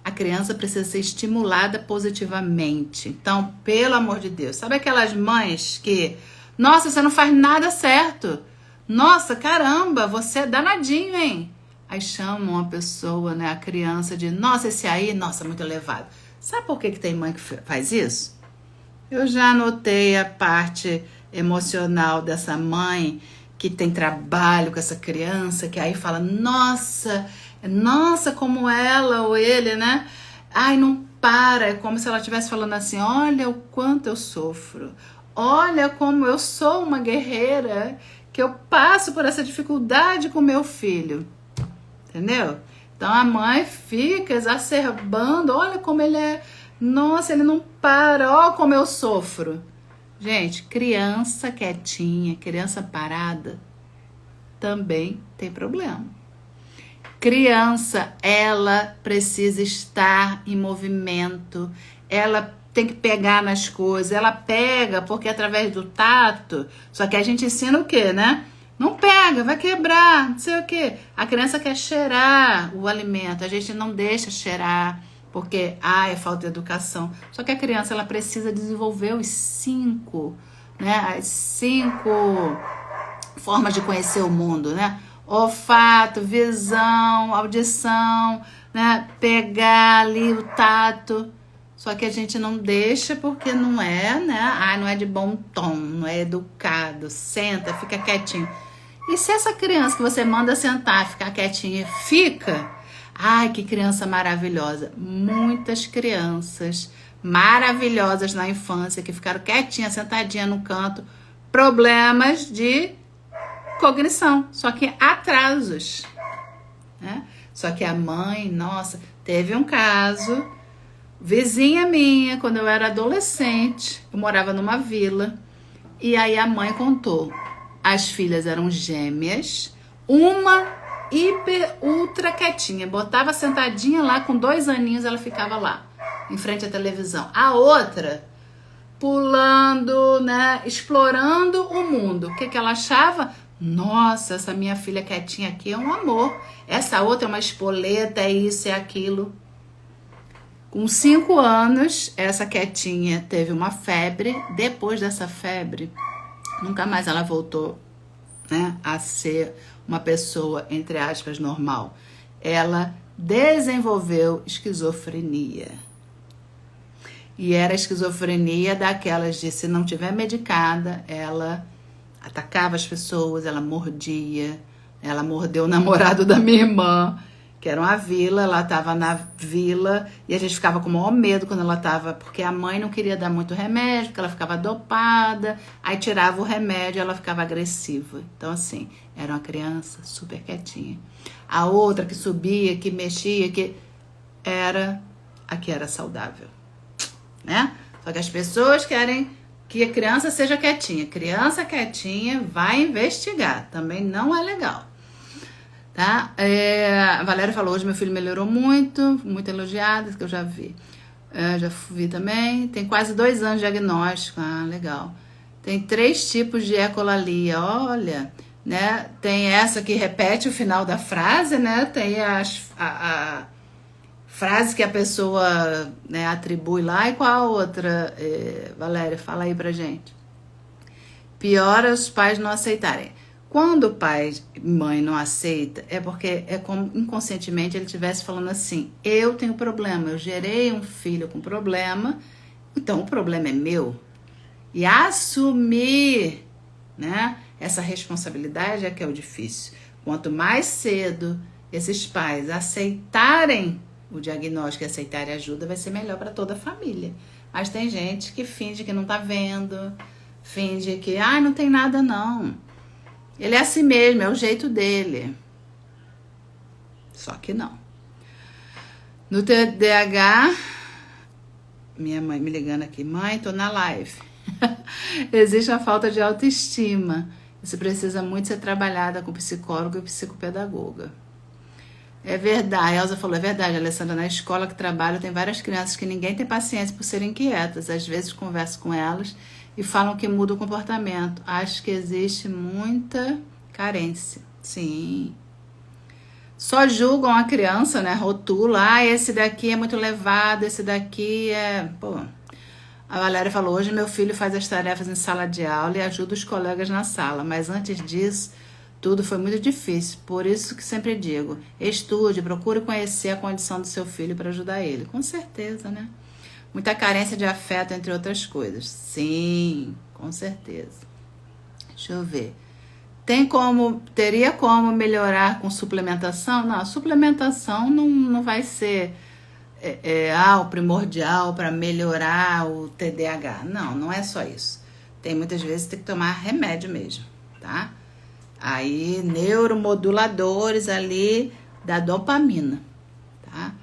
A criança precisa ser estimulada positivamente. Então, pelo amor de Deus, sabe aquelas mães que, nossa, você não faz nada certo. Nossa, caramba, você é danadinho, hein? Aí chamam a pessoa, né, a criança de, nossa, esse aí, nossa, muito elevado. Sabe por que tem mãe que faz isso? Eu já notei a parte emocional dessa mãe que tem trabalho com essa criança, que aí fala, nossa, como ela ou ele, né? Ai, não para, é como se ela estivesse falando assim, olha o quanto eu sofro, olha como eu sou uma guerreira, que eu passo por essa dificuldade com meu filho, entendeu? Então a mãe fica exacerbando, olha como ele é, nossa, ele não para, ó como eu sofro. Gente, criança quietinha, criança parada, também tem problema. Criança, ela precisa estar em movimento, ela tem que pegar nas coisas, ela pega porque através do tato, só que a gente ensina o quê, né? Não pega, vai quebrar, não sei o quê. A criança quer cheirar o alimento, a gente não deixa cheirar, porque, é falta de educação. Só que a criança, ela precisa desenvolver os 5, né? As 5 formas de conhecer o mundo, né? Olfato, visão, audição, né? Pegar ali o tato. Só que a gente não deixa porque não é, né? Não é de bom tom, não é educado. Senta, fica quietinho. E se essa criança que você manda sentar, ficar quietinha, fica... Ai, que criança maravilhosa. Muitas crianças maravilhosas na infância que ficaram quietinhas, sentadinhas no canto. Problemas de cognição, só que atrasos, né? Só que a mãe, nossa, teve um caso, vizinha minha, quando eu era adolescente, eu morava numa vila, e aí a mãe contou, as filhas eram gêmeas, uma ultra quietinha, botava sentadinha lá, com 2 aninhos ela ficava lá, em frente à televisão, a outra pulando, né, explorando o mundo. O que ela achava? Nossa, essa minha filha quietinha aqui é um amor. Essa outra é uma espoleta, é isso, é aquilo. Com 5 anos, essa quietinha teve uma febre. Depois dessa febre, nunca mais ela voltou, né, a ser uma pessoa, entre aspas, normal. Ela desenvolveu esquizofrenia. E era esquizofrenia daquelas de, se não tiver medicada, ela atacava as pessoas, ela mordia. Ela mordeu o namorado da minha irmã, que era uma vila, ela estava na vila e a gente ficava com o maior medo quando ela estava, porque a mãe não queria dar muito remédio, porque ela ficava dopada, aí tirava o remédio e ela ficava agressiva. Então assim, era uma criança super quietinha. A outra que subia, que mexia, que... era a que era saudável, né? Só que as pessoas querem que a criança seja quietinha. Criança quietinha vai investigar, também não é legal, tá? A Valéria falou, hoje meu filho melhorou muito, muito elogiado, que eu já vi. Já vi também. Tem quase 2 anos de diagnóstico, legal. Tem 3 tipos de ecolalia, olha, né? Tem essa que repete o final da frase, né? Tem a frase que a pessoa, né, atribui lá, e qual a outra, Valéria? Fala aí pra gente. Pior é os pais não aceitarem. Quando o pai e mãe não aceita, é porque é como inconscientemente ele estivesse falando assim, eu tenho problema, eu gerei um filho com problema, então o problema é meu. E assumir, né, essa responsabilidade é que é o difícil. Quanto mais cedo esses pais aceitarem o diagnóstico e aceitarem ajuda, vai ser melhor para toda a família. Mas tem gente que finge que não tá vendo, finge que, não tem nada não. Ele é assim mesmo, é o jeito dele. Só que não. No TDAH, minha mãe me ligando aqui, mãe, tô na live. Existe uma falta de autoestima. Isso precisa muito ser trabalhada com psicólogo e psicopedagoga. É verdade, a Elza falou, é verdade, Alessandra, na escola que trabalho tem várias crianças que ninguém tem paciência por serem inquietas. Às vezes converso com elas e falam que muda o comportamento. Acho que existe muita carência. Sim. Só julgam a criança, né? Rotula, esse daqui é muito levado, esse daqui é... Pô. A Valéria falou, hoje meu filho faz as tarefas em sala de aula e ajuda os colegas na sala, mas antes disso, tudo foi muito difícil. Por isso que sempre digo, estude, procure conhecer a condição do seu filho para ajudar ele. Com certeza, né? Muita carência de afeto, entre outras coisas. Sim, com certeza. Deixa eu ver. Teria como melhorar com suplementação? Não, a suplementação não vai ser o primordial para melhorar o TDAH. Não é só isso. Tem muitas vezes que tem que tomar remédio mesmo, tá? Aí, neuromoduladores ali da dopamina, tá?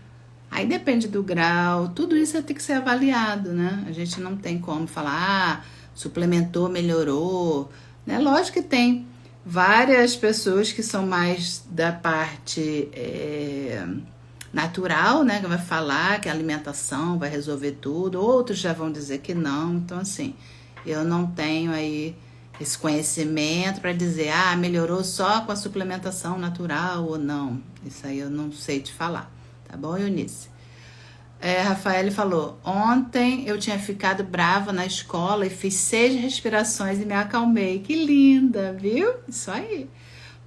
Aí depende do grau, tudo isso tem que ser avaliado, né? A gente não tem como falar, suplementou, melhorou, né? Lógico que tem várias pessoas que são mais da parte natural, né? Que vai falar que a alimentação vai resolver tudo, outros já vão dizer que não. Então, assim, eu não tenho aí esse conhecimento para dizer, melhorou só com a suplementação natural ou não. Isso aí eu não sei te falar. Tá bom, Eunice? Rafael falou, ontem eu tinha ficado brava na escola e fiz 6 respirações e me acalmei. Que linda, viu? Isso aí.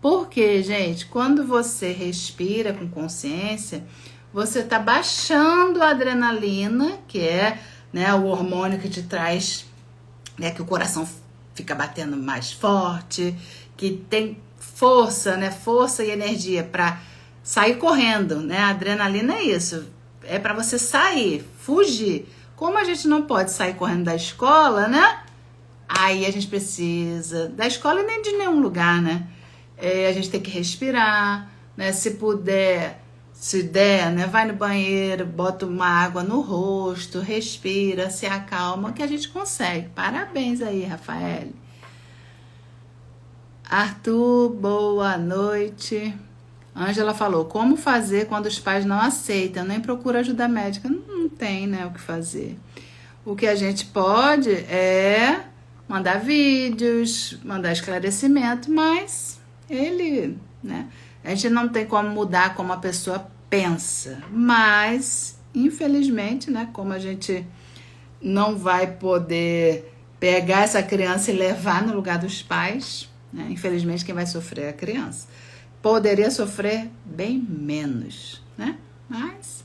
Porque, gente, quando você respira com consciência, você tá baixando a adrenalina, que é, né, o hormônio que te traz, né, que o coração fica batendo mais forte, que tem força, né, força e energia para sair correndo, né? A adrenalina é isso, é para você sair, fugir. Como a gente não pode sair correndo da escola, né? Aí a gente precisa da escola e nem de nenhum lugar, né? A gente tem que respirar, né? Se puder, se der, né? Vai no banheiro, bota uma água no rosto, respira, se acalma, que a gente consegue. Parabéns aí, Rafael. Arthur, boa noite. Ângela falou, como fazer quando os pais não aceitam, nem procura ajuda médica? Não tem, né, o que fazer. O que a gente pode é mandar vídeos, mandar esclarecimento, mas né, a gente não tem como mudar como a pessoa pensa, mas, infelizmente, né, como a gente não vai poder pegar essa criança e levar no lugar dos pais, né, infelizmente quem vai sofrer é a criança. Poderia sofrer bem menos, né? Mas,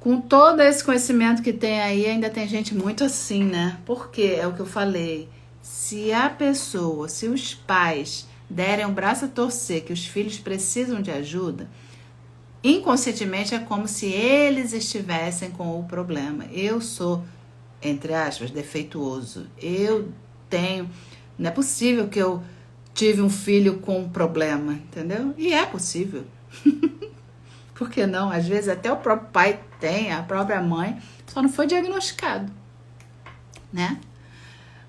com todo esse conhecimento que tem aí, ainda tem gente muito assim, né? Porque, é o que eu falei, se os pais derem um braço a torcer que os filhos precisam de ajuda, inconscientemente é como se eles estivessem com o problema. Eu sou, entre aspas, defeituoso. Não é possível que eu tive um filho com um problema, entendeu? E é possível. Por que não? Às vezes até o próprio pai tem, a própria mãe, só não foi diagnosticado, né?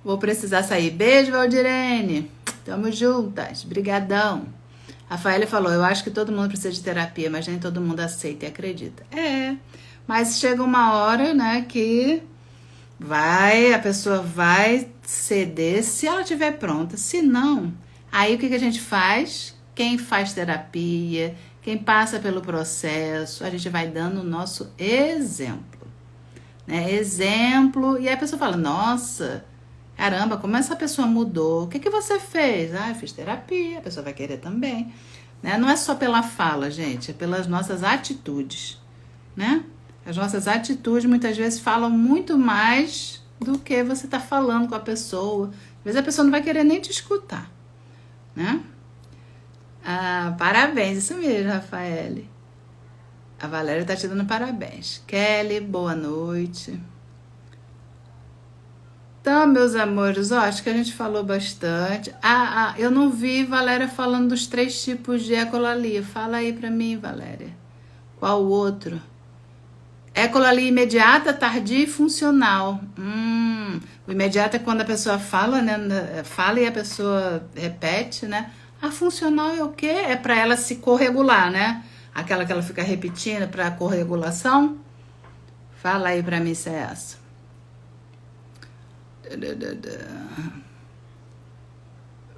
Vou precisar sair. Beijo, Valdirene. Tamo juntas. Brigadão. Rafaela falou, eu acho que todo mundo precisa de terapia, mas nem todo mundo aceita e acredita. Mas chega uma hora, né, que a pessoa vai ceder se ela estiver pronta. Se não, aí o que a gente faz? Quem faz terapia, quem passa pelo processo, a gente vai dando o nosso exemplo, né? Exemplo, e aí a pessoa fala, nossa, caramba, como essa pessoa mudou? O que você fez? Eu fiz terapia, a pessoa vai querer também, né? Não é só pela fala, gente, é pelas nossas atitudes, né? As nossas atitudes muitas vezes falam muito mais do que você está falando com a pessoa. Às vezes a pessoa não vai querer nem te escutar, né? Parabéns, isso mesmo, Rafaele. A Valéria tá te dando parabéns. Kelly, boa noite. Então, meus amores, acho que a gente falou bastante. Eu não vi Valéria falando dos 3 tipos de ecolalia. Fala aí pra mim, Valéria. Qual o outro? Ecolalia imediata, tardia e funcional. O imediato é quando a pessoa fala, né? Fala e a pessoa repete, né? A funcional é o quê? É para ela se corregular, né? Aquela que ela fica repetindo para corregulação. Fala aí para mim se é essa.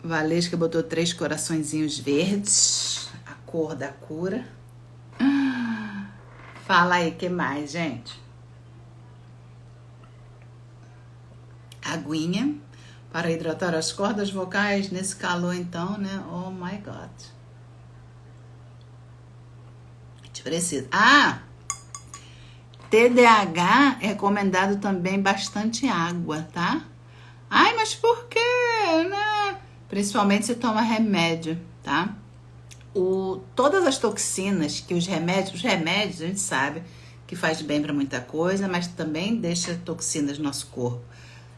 Valesca botou 3 coraçõezinhos verdes. A cor da cura. Fala aí, que mais, gente? Aguinha. Para hidratar as cordas vocais nesse calor, então, né? Oh, my God. A gente precisa. TDAH é recomendado também bastante água, tá? Mas por quê, né? Principalmente se toma remédio, tá? Todas as toxinas que os remédios, a gente sabe que faz bem para muita coisa, mas também deixa toxinas no nosso corpo.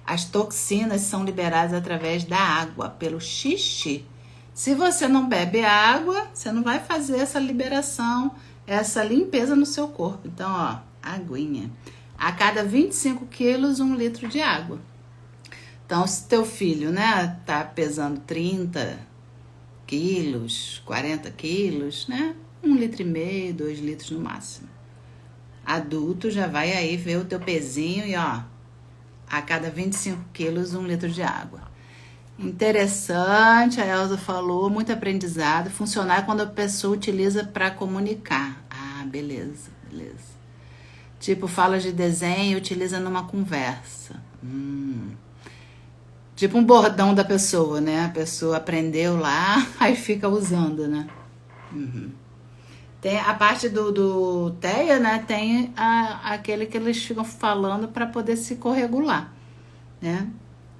As toxinas são liberadas através da água, pelo xixi. Se você não bebe água, você não vai fazer essa liberação, essa limpeza no seu corpo. Então, aguinha. A cada 25 quilos, 1 litro de água. Então, se teu filho, né, tá pesando 30 quilos, 40 quilos, né, 1,5 litro, 2 litros no máximo. Adulto já vai aí ver o teu pezinho e, a cada 25 quilos, 1 litro de água. Interessante, a Elza falou, muito aprendizado. Funcionar é quando a pessoa utiliza para comunicar. Beleza. Tipo, fala de desenho e utiliza numa conversa. Tipo um bordão da pessoa, né? A pessoa aprendeu lá, aí fica usando, né? Tem a parte do TEA, né? Tem aquele que eles ficam falando para poder se corregular, né?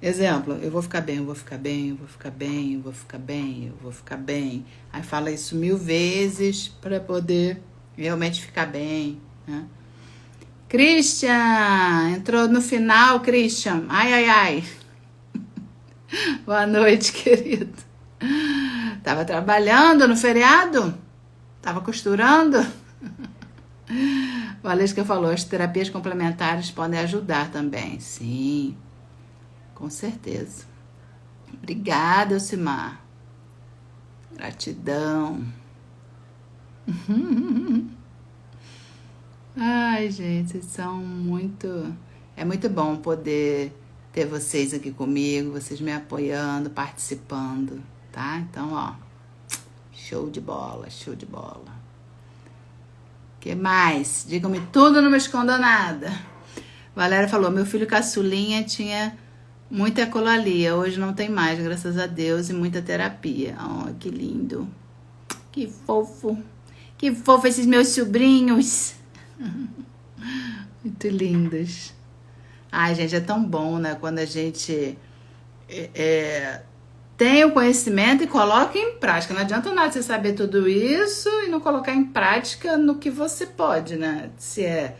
Exemplo, eu vou ficar bem, eu vou ficar bem, eu vou ficar bem, eu vou ficar bem, eu vou ficar bem. Aí fala isso 1000 vezes para poder realmente ficar bem, né? Christian, entrou no final, Christian. Ai. Boa noite, querido. Tava trabalhando no feriado? Tava costurando? Valesca falou, as terapias complementares podem ajudar também. Sim, com certeza. Obrigada, Elcimar. Gratidão. Ai, gente, vocês são muito... É muito bom poder ter vocês aqui comigo, vocês me apoiando, participando, tá? Então, show de bola, show de bola. O que mais? Digam-me tudo, não me esconda nada. Valéria falou, meu filho caçulinha tinha muita ecolalia, hoje não tem mais, graças a Deus, e muita terapia. Que lindo. Que fofo. Que fofo esses meus sobrinhos. Muito lindos. Ai, gente, é tão bom, né? Quando a gente tem o conhecimento e coloca em prática. Não adianta nada você saber tudo isso e não colocar em prática no que você pode, né? Se é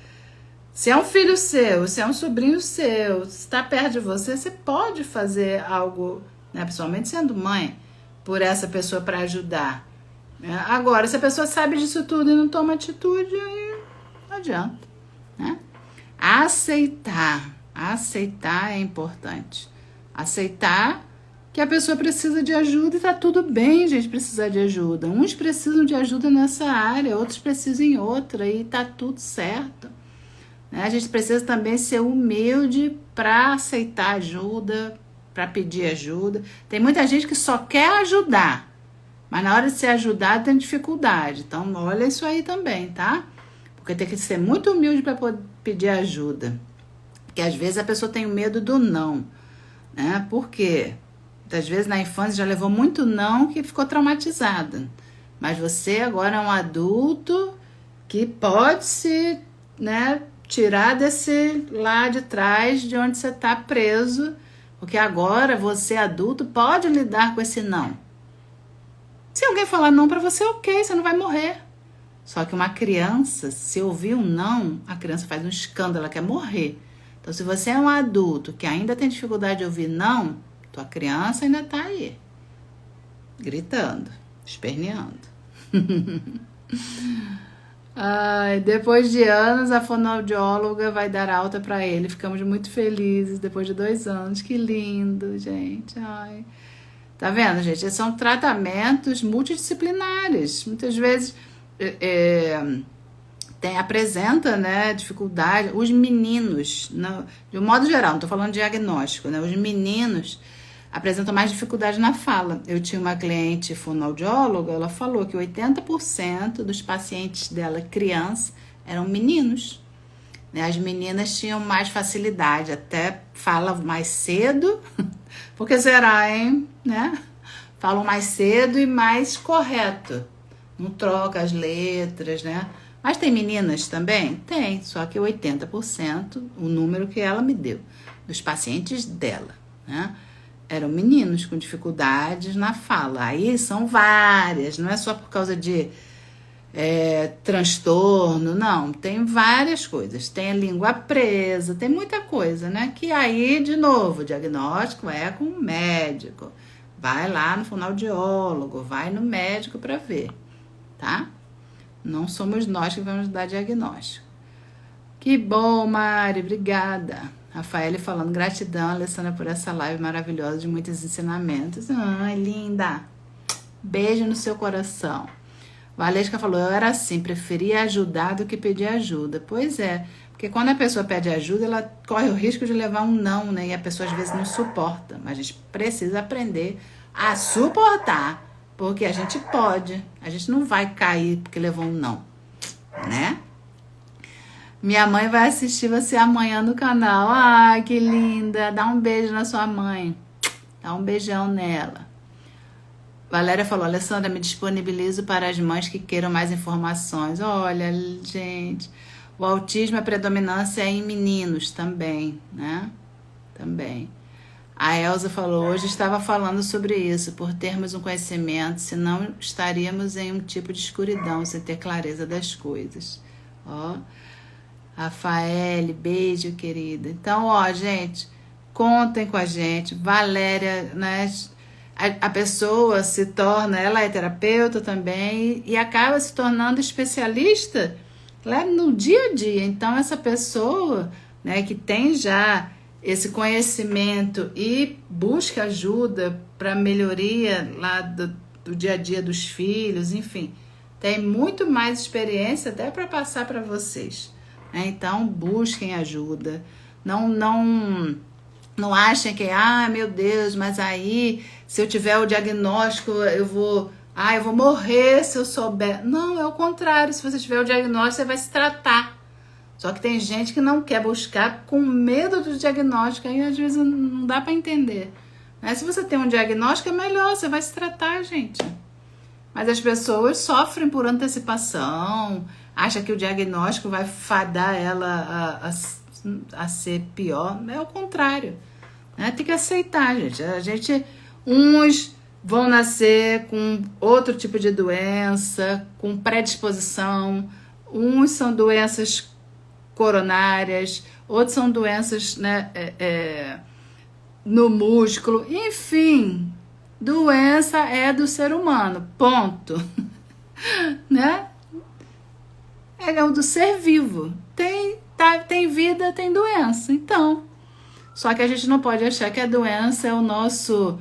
um filho seu, se é um sobrinho seu, se está perto de você, você pode fazer algo, né? Principalmente sendo mãe, por essa pessoa para ajudar. Agora, se a pessoa sabe disso tudo e não toma atitude, aí não adianta, né? Aceitar é importante. Aceitar que a pessoa precisa de ajuda e tá tudo bem, gente, precisar de ajuda. Uns precisam de ajuda nessa área, outros precisam em outra e tá tudo certo. Né? A gente precisa também ser humilde para aceitar ajuda, para pedir ajuda. Tem muita gente que só quer ajudar, mas na hora de ser ajudado tem dificuldade. Então, olha isso aí também, tá? Porque tem que ser muito humilde para poder pedir ajuda. Porque às vezes a pessoa tem o medo do não, né? Por quê? Muitas vezes na infância já levou muito não que ficou traumatizada. Mas você agora é um adulto que pode se, né, tirar desse lá de trás de onde você está preso, porque agora você adulto pode lidar com esse não. Se alguém falar não para você, ok, você não vai morrer. Só que uma criança, se ouvir um não, a criança faz um escândalo, ela quer morrer. Então, se você é um adulto que ainda tem dificuldade de ouvir não, tua criança ainda tá aí, gritando, esperneando. Ai, depois de anos, a fonoaudióloga vai dar alta para ele. Ficamos muito felizes depois de 2 anos. Que lindo, gente. Ai. Tá vendo, gente? São tratamentos multidisciplinares. Muitas vezes apresenta, né, dificuldade. Os meninos, de um modo geral, não estou falando de diagnóstico, né? Os meninos apresentam mais dificuldade na fala. Eu tinha uma cliente fonoaudióloga, ela falou que 80% dos pacientes dela, crianças, eram meninos. Né? As meninas tinham mais facilidade, até falam mais cedo, porque será, hein? Né? Falam mais cedo e mais correto. Não troca as letras, né? Mas tem meninas também? Tem, só que 80%, o número que ela me deu, dos pacientes dela, né? Eram meninos com dificuldades na fala. Aí são várias, não é só por causa de transtorno, não. Tem várias coisas. Tem a língua presa, tem muita coisa, né? Que aí, de novo, o diagnóstico é com o médico. Vai lá no fonoaudiólogo, vai no médico para ver, tá? Não somos nós que vamos dar diagnóstico. Que bom, Mari, obrigada. Rafael falando, gratidão, Alessandra, por essa live maravilhosa de muitos ensinamentos. Ai, linda. Beijo no seu coração. Valesca falou, eu era assim, preferia ajudar do que pedir ajuda. Pois é, porque quando a pessoa pede ajuda, ela corre o risco de levar um não, né? E a pessoa às vezes não suporta. Mas a gente precisa aprender a suportar, porque a gente pode. A gente não vai cair porque levou um não, né? Minha mãe vai assistir você amanhã no canal. Ai, que linda. Dá um beijo na sua mãe. Dá um beijão nela. Valéria falou, Alessandra, me disponibilizo para as mães que queiram mais informações. Olha, gente, o autismo, a predominância é em meninos também, né? Também. A Elza falou, hoje estava falando sobre isso, por termos um conhecimento, senão estaríamos em um tipo de escuridão, sem ter clareza das coisas. Ó. Rafael, beijo, querida. Então, ó, gente, contem com a gente. Valéria, né? A pessoa se torna, ela é terapeuta também e acaba se tornando especialista lá no dia a dia. Então, essa pessoa, né, que tem já esse conhecimento e busca ajuda para melhoria lá do dia a dia dos filhos, enfim, tem muito mais experiência até para passar para vocês. Então, busquem ajuda. Não achem que, meu Deus, mas aí, se eu tiver o diagnóstico, eu vou morrer se eu souber. Não, é o contrário. Se você tiver o diagnóstico, você vai se tratar. Só que tem gente que não quer buscar com medo do diagnóstico. Aí, às vezes, não dá para entender. Mas se você tem um diagnóstico, é melhor. Você vai se tratar, gente. Mas as pessoas sofrem por antecipação, acha que o diagnóstico vai fadar ela a ser pior. É o contrário, né? Tem que aceitar, gente. Uns vão nascer com outro tipo de doença, com predisposição. Uns são doenças coronárias, outros são doenças, né, no músculo. Enfim, doença é do ser humano, ponto. né? É o do ser vivo. Tem vida, tem doença. Então, só que a gente não pode achar que a doença é o nosso...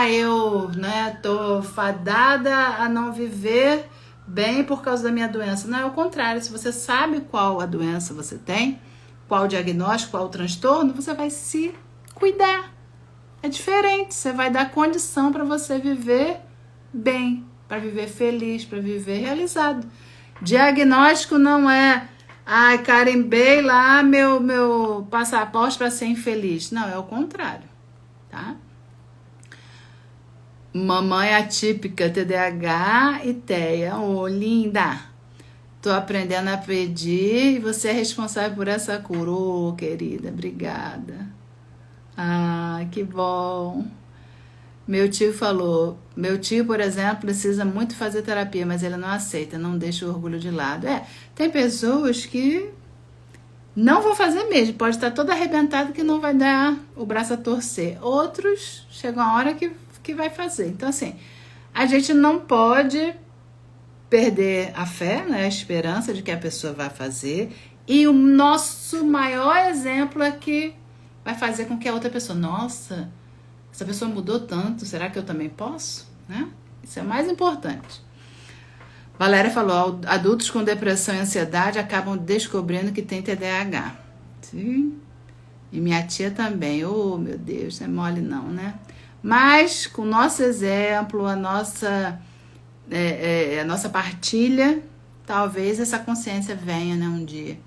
eu, né, tô fadada a não viver bem por causa da minha doença. Não, é o contrário. Se você sabe qual a doença você tem, qual o diagnóstico, qual o transtorno, você vai se cuidar. É diferente. Você vai dar condição para você viver bem, para viver feliz, para viver realizado. Diagnóstico não é... carimbei lá meu passaporte para ser infeliz. Não, é o contrário, tá? Mamãe atípica, TDAH e TEA. Ô, linda! Tô aprendendo a pedir e você é responsável por essa cura. Ô, querida, obrigada. Que bom. Meu tio, por exemplo, precisa muito fazer terapia, mas ele não aceita, não deixa o orgulho de lado. Tem pessoas que não vão fazer mesmo, pode estar todo arrebentado que não vai dar o braço a torcer. Outros, chegam a hora que vai fazer. Então, assim, a gente não pode perder a fé, né, a esperança de que a pessoa vai fazer. E o nosso maior exemplo é que vai fazer com que a outra pessoa, nossa, essa pessoa mudou tanto, será que eu também posso? Né? Isso é o mais importante. Valéria falou, adultos com depressão e ansiedade acabam descobrindo que tem TDAH. Sim. E minha tia também. Oh, meu Deus, não é mole não, né? Mas, com o nosso exemplo, a nossa partilha, talvez essa consciência venha, né, um dia.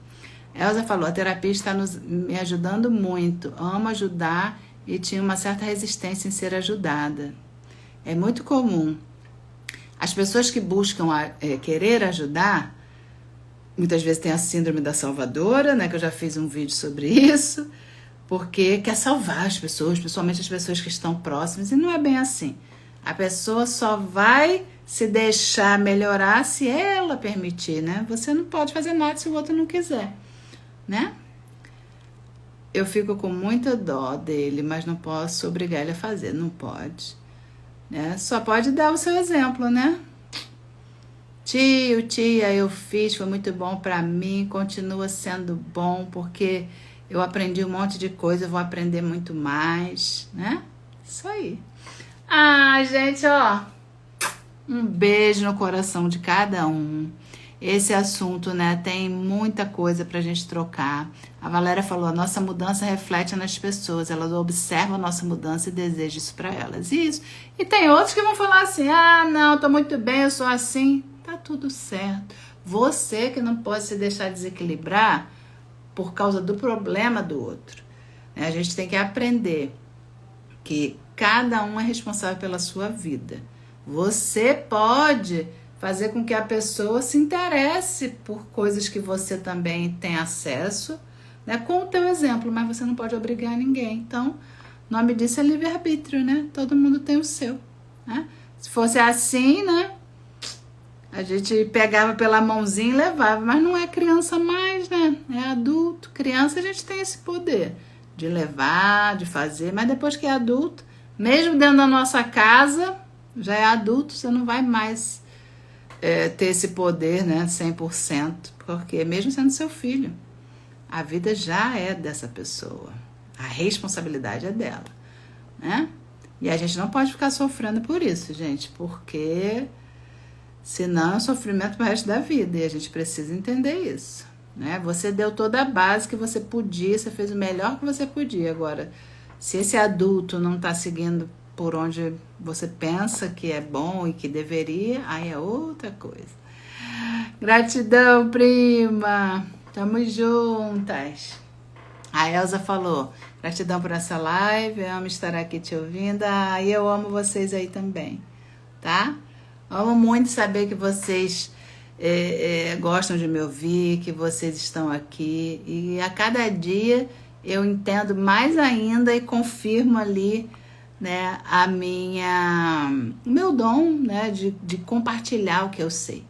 Elza falou, a terapia está me ajudando muito. Amo ajudar e tinha uma certa resistência em ser ajudada. É muito comum. As pessoas que buscam querer ajudar, muitas vezes tem a síndrome da salvadora, né, que eu já fiz um vídeo sobre isso, porque quer salvar as pessoas, principalmente as pessoas que estão próximas, e não é bem assim. A pessoa só vai se deixar melhorar se ela permitir, né? Você não pode fazer nada se o outro não quiser, né? Eu fico com muita dó dele, mas não posso obrigar ele a fazer. Não pode, né? Só pode dar o seu exemplo, né? Tio, tia, eu fiz, foi muito bom pra mim, continua sendo bom, porque eu aprendi um monte de coisa, eu vou aprender muito mais, né? Isso aí. Gente, ó, um beijo no coração de cada um. Esse assunto, né, tem muita coisa pra gente trocar. A Valéria falou, a nossa mudança reflete nas pessoas, elas observam a nossa mudança e desejam isso pra elas. Isso. E tem outros que vão falar assim, não, tô muito bem, eu sou assim. Tá tudo certo. Você que não pode se deixar desequilibrar por causa do problema do outro. A gente tem que aprender que cada um é responsável pela sua vida. Você pode fazer com que a pessoa se interesse por coisas que você também tem acesso, né, com o teu exemplo, mas você não pode obrigar ninguém. Então, o nome disso é livre-arbítrio, né? Todo mundo tem o seu, né? Se fosse assim, né, a gente pegava pela mãozinha e levava, mas não é criança mais, né? É adulto. Criança a gente tem esse poder de levar, de fazer, mas depois que é adulto, mesmo dentro da nossa casa, já é adulto, você não vai mais ter esse poder, né, 100%, porque mesmo sendo seu filho, a vida já é dessa pessoa, a responsabilidade é dela, né? E a gente não pode ficar sofrendo por isso, gente, porque senão é sofrimento pro resto da vida e a gente precisa entender isso, né? Você deu toda a base que você podia, você fez o melhor que você podia. Agora, se esse adulto não tá seguindo por onde você pensa que é bom e que deveria, aí é outra coisa. Gratidão, prima. Tamo juntas. A Elza falou, gratidão por essa live, eu amo estar aqui te ouvindo. E eu amo vocês aí também, tá? Amo muito saber que vocês gostam de me ouvir, que vocês estão aqui. E a cada dia eu entendo mais ainda e confirmo ali, né, o meu dom, né, de compartilhar o que eu sei,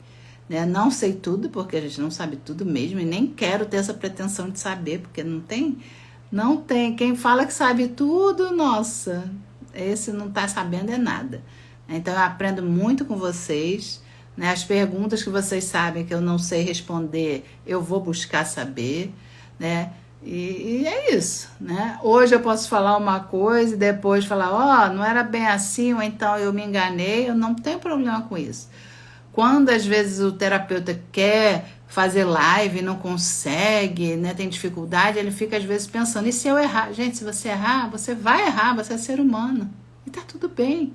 né? Não sei tudo, porque a gente não sabe tudo mesmo, e nem quero ter essa pretensão de saber, porque não tem, quem fala que sabe tudo, nossa, esse não tá sabendo é nada. Então eu aprendo muito com vocês, né? As perguntas que vocês sabem que eu não sei responder, eu vou buscar saber, né? E é isso, né? Hoje eu posso falar uma coisa e depois falar, ó, não era bem assim, ou então eu me enganei, eu não tenho problema com isso. Quando às vezes o terapeuta quer fazer live e não consegue, né, tem dificuldade, ele fica às vezes pensando, e se eu errar? Gente, se você errar, você vai errar, você é ser humano. E tá tudo bem.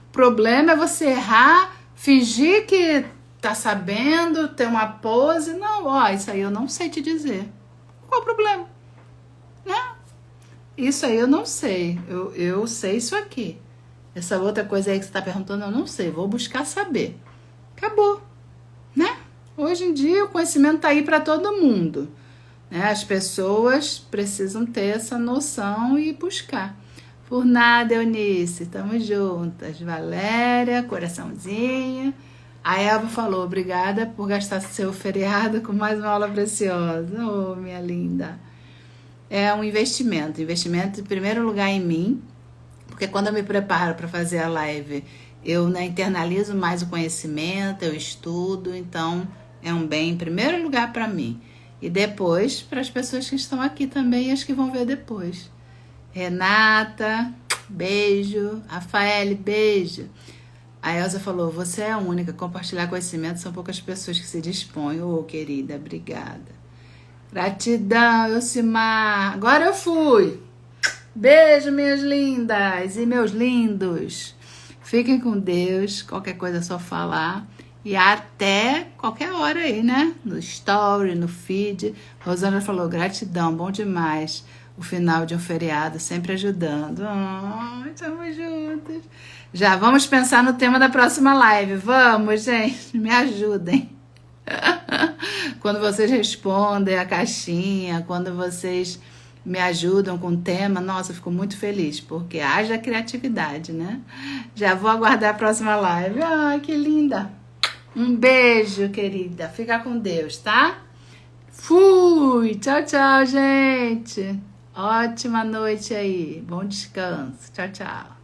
O problema é você errar, fingir que tá sabendo, ter uma pose. Não, ó, isso aí eu não sei te dizer. Qual o problema? Né? Isso aí eu não sei. Eu sei isso aqui. Essa outra coisa aí que você tá perguntando, eu não sei. Vou buscar saber. Acabou, né? Hoje em dia o conhecimento tá aí para todo mundo, né? As pessoas precisam ter essa noção e buscar. Por nada, Eunice, tamo juntas. Valéria, coraçãozinho. A Elva falou, obrigada por gastar seu feriado com mais uma aula preciosa. Oh, minha linda. É um investimento. Investimento, em primeiro lugar, em mim, porque quando eu me preparo para fazer a live, eu, né, internalizo mais o conhecimento, eu estudo, então é um bem em primeiro lugar para mim. E depois para as pessoas que estão aqui também e as que vão ver depois. Renata, beijo. Rafael, beijo. A Elza falou, você é a única, compartilhar conhecimento, são poucas pessoas que se dispõem. Ô, querida, obrigada. Gratidão, Elcimar. Agora eu fui. Beijo, minhas lindas e meus lindos. Fiquem com Deus, qualquer coisa é só falar. E até qualquer hora aí, né? No story, no feed. Rosana falou, gratidão, bom demais. O final de um feriado, sempre ajudando. Oh, estamos juntos. Já vamos pensar no tema da próxima live. Vamos, gente, me ajudem. Quando vocês respondem a caixinha, quando vocês me ajudam com o tema, nossa, eu fico muito feliz, porque haja criatividade, né? Já vou aguardar a próxima live. Ai, que linda! Um beijo, querida. Fica com Deus, tá? Fui! Tchau, tchau, gente! Ótima noite aí. Bom descanso. Tchau, tchau.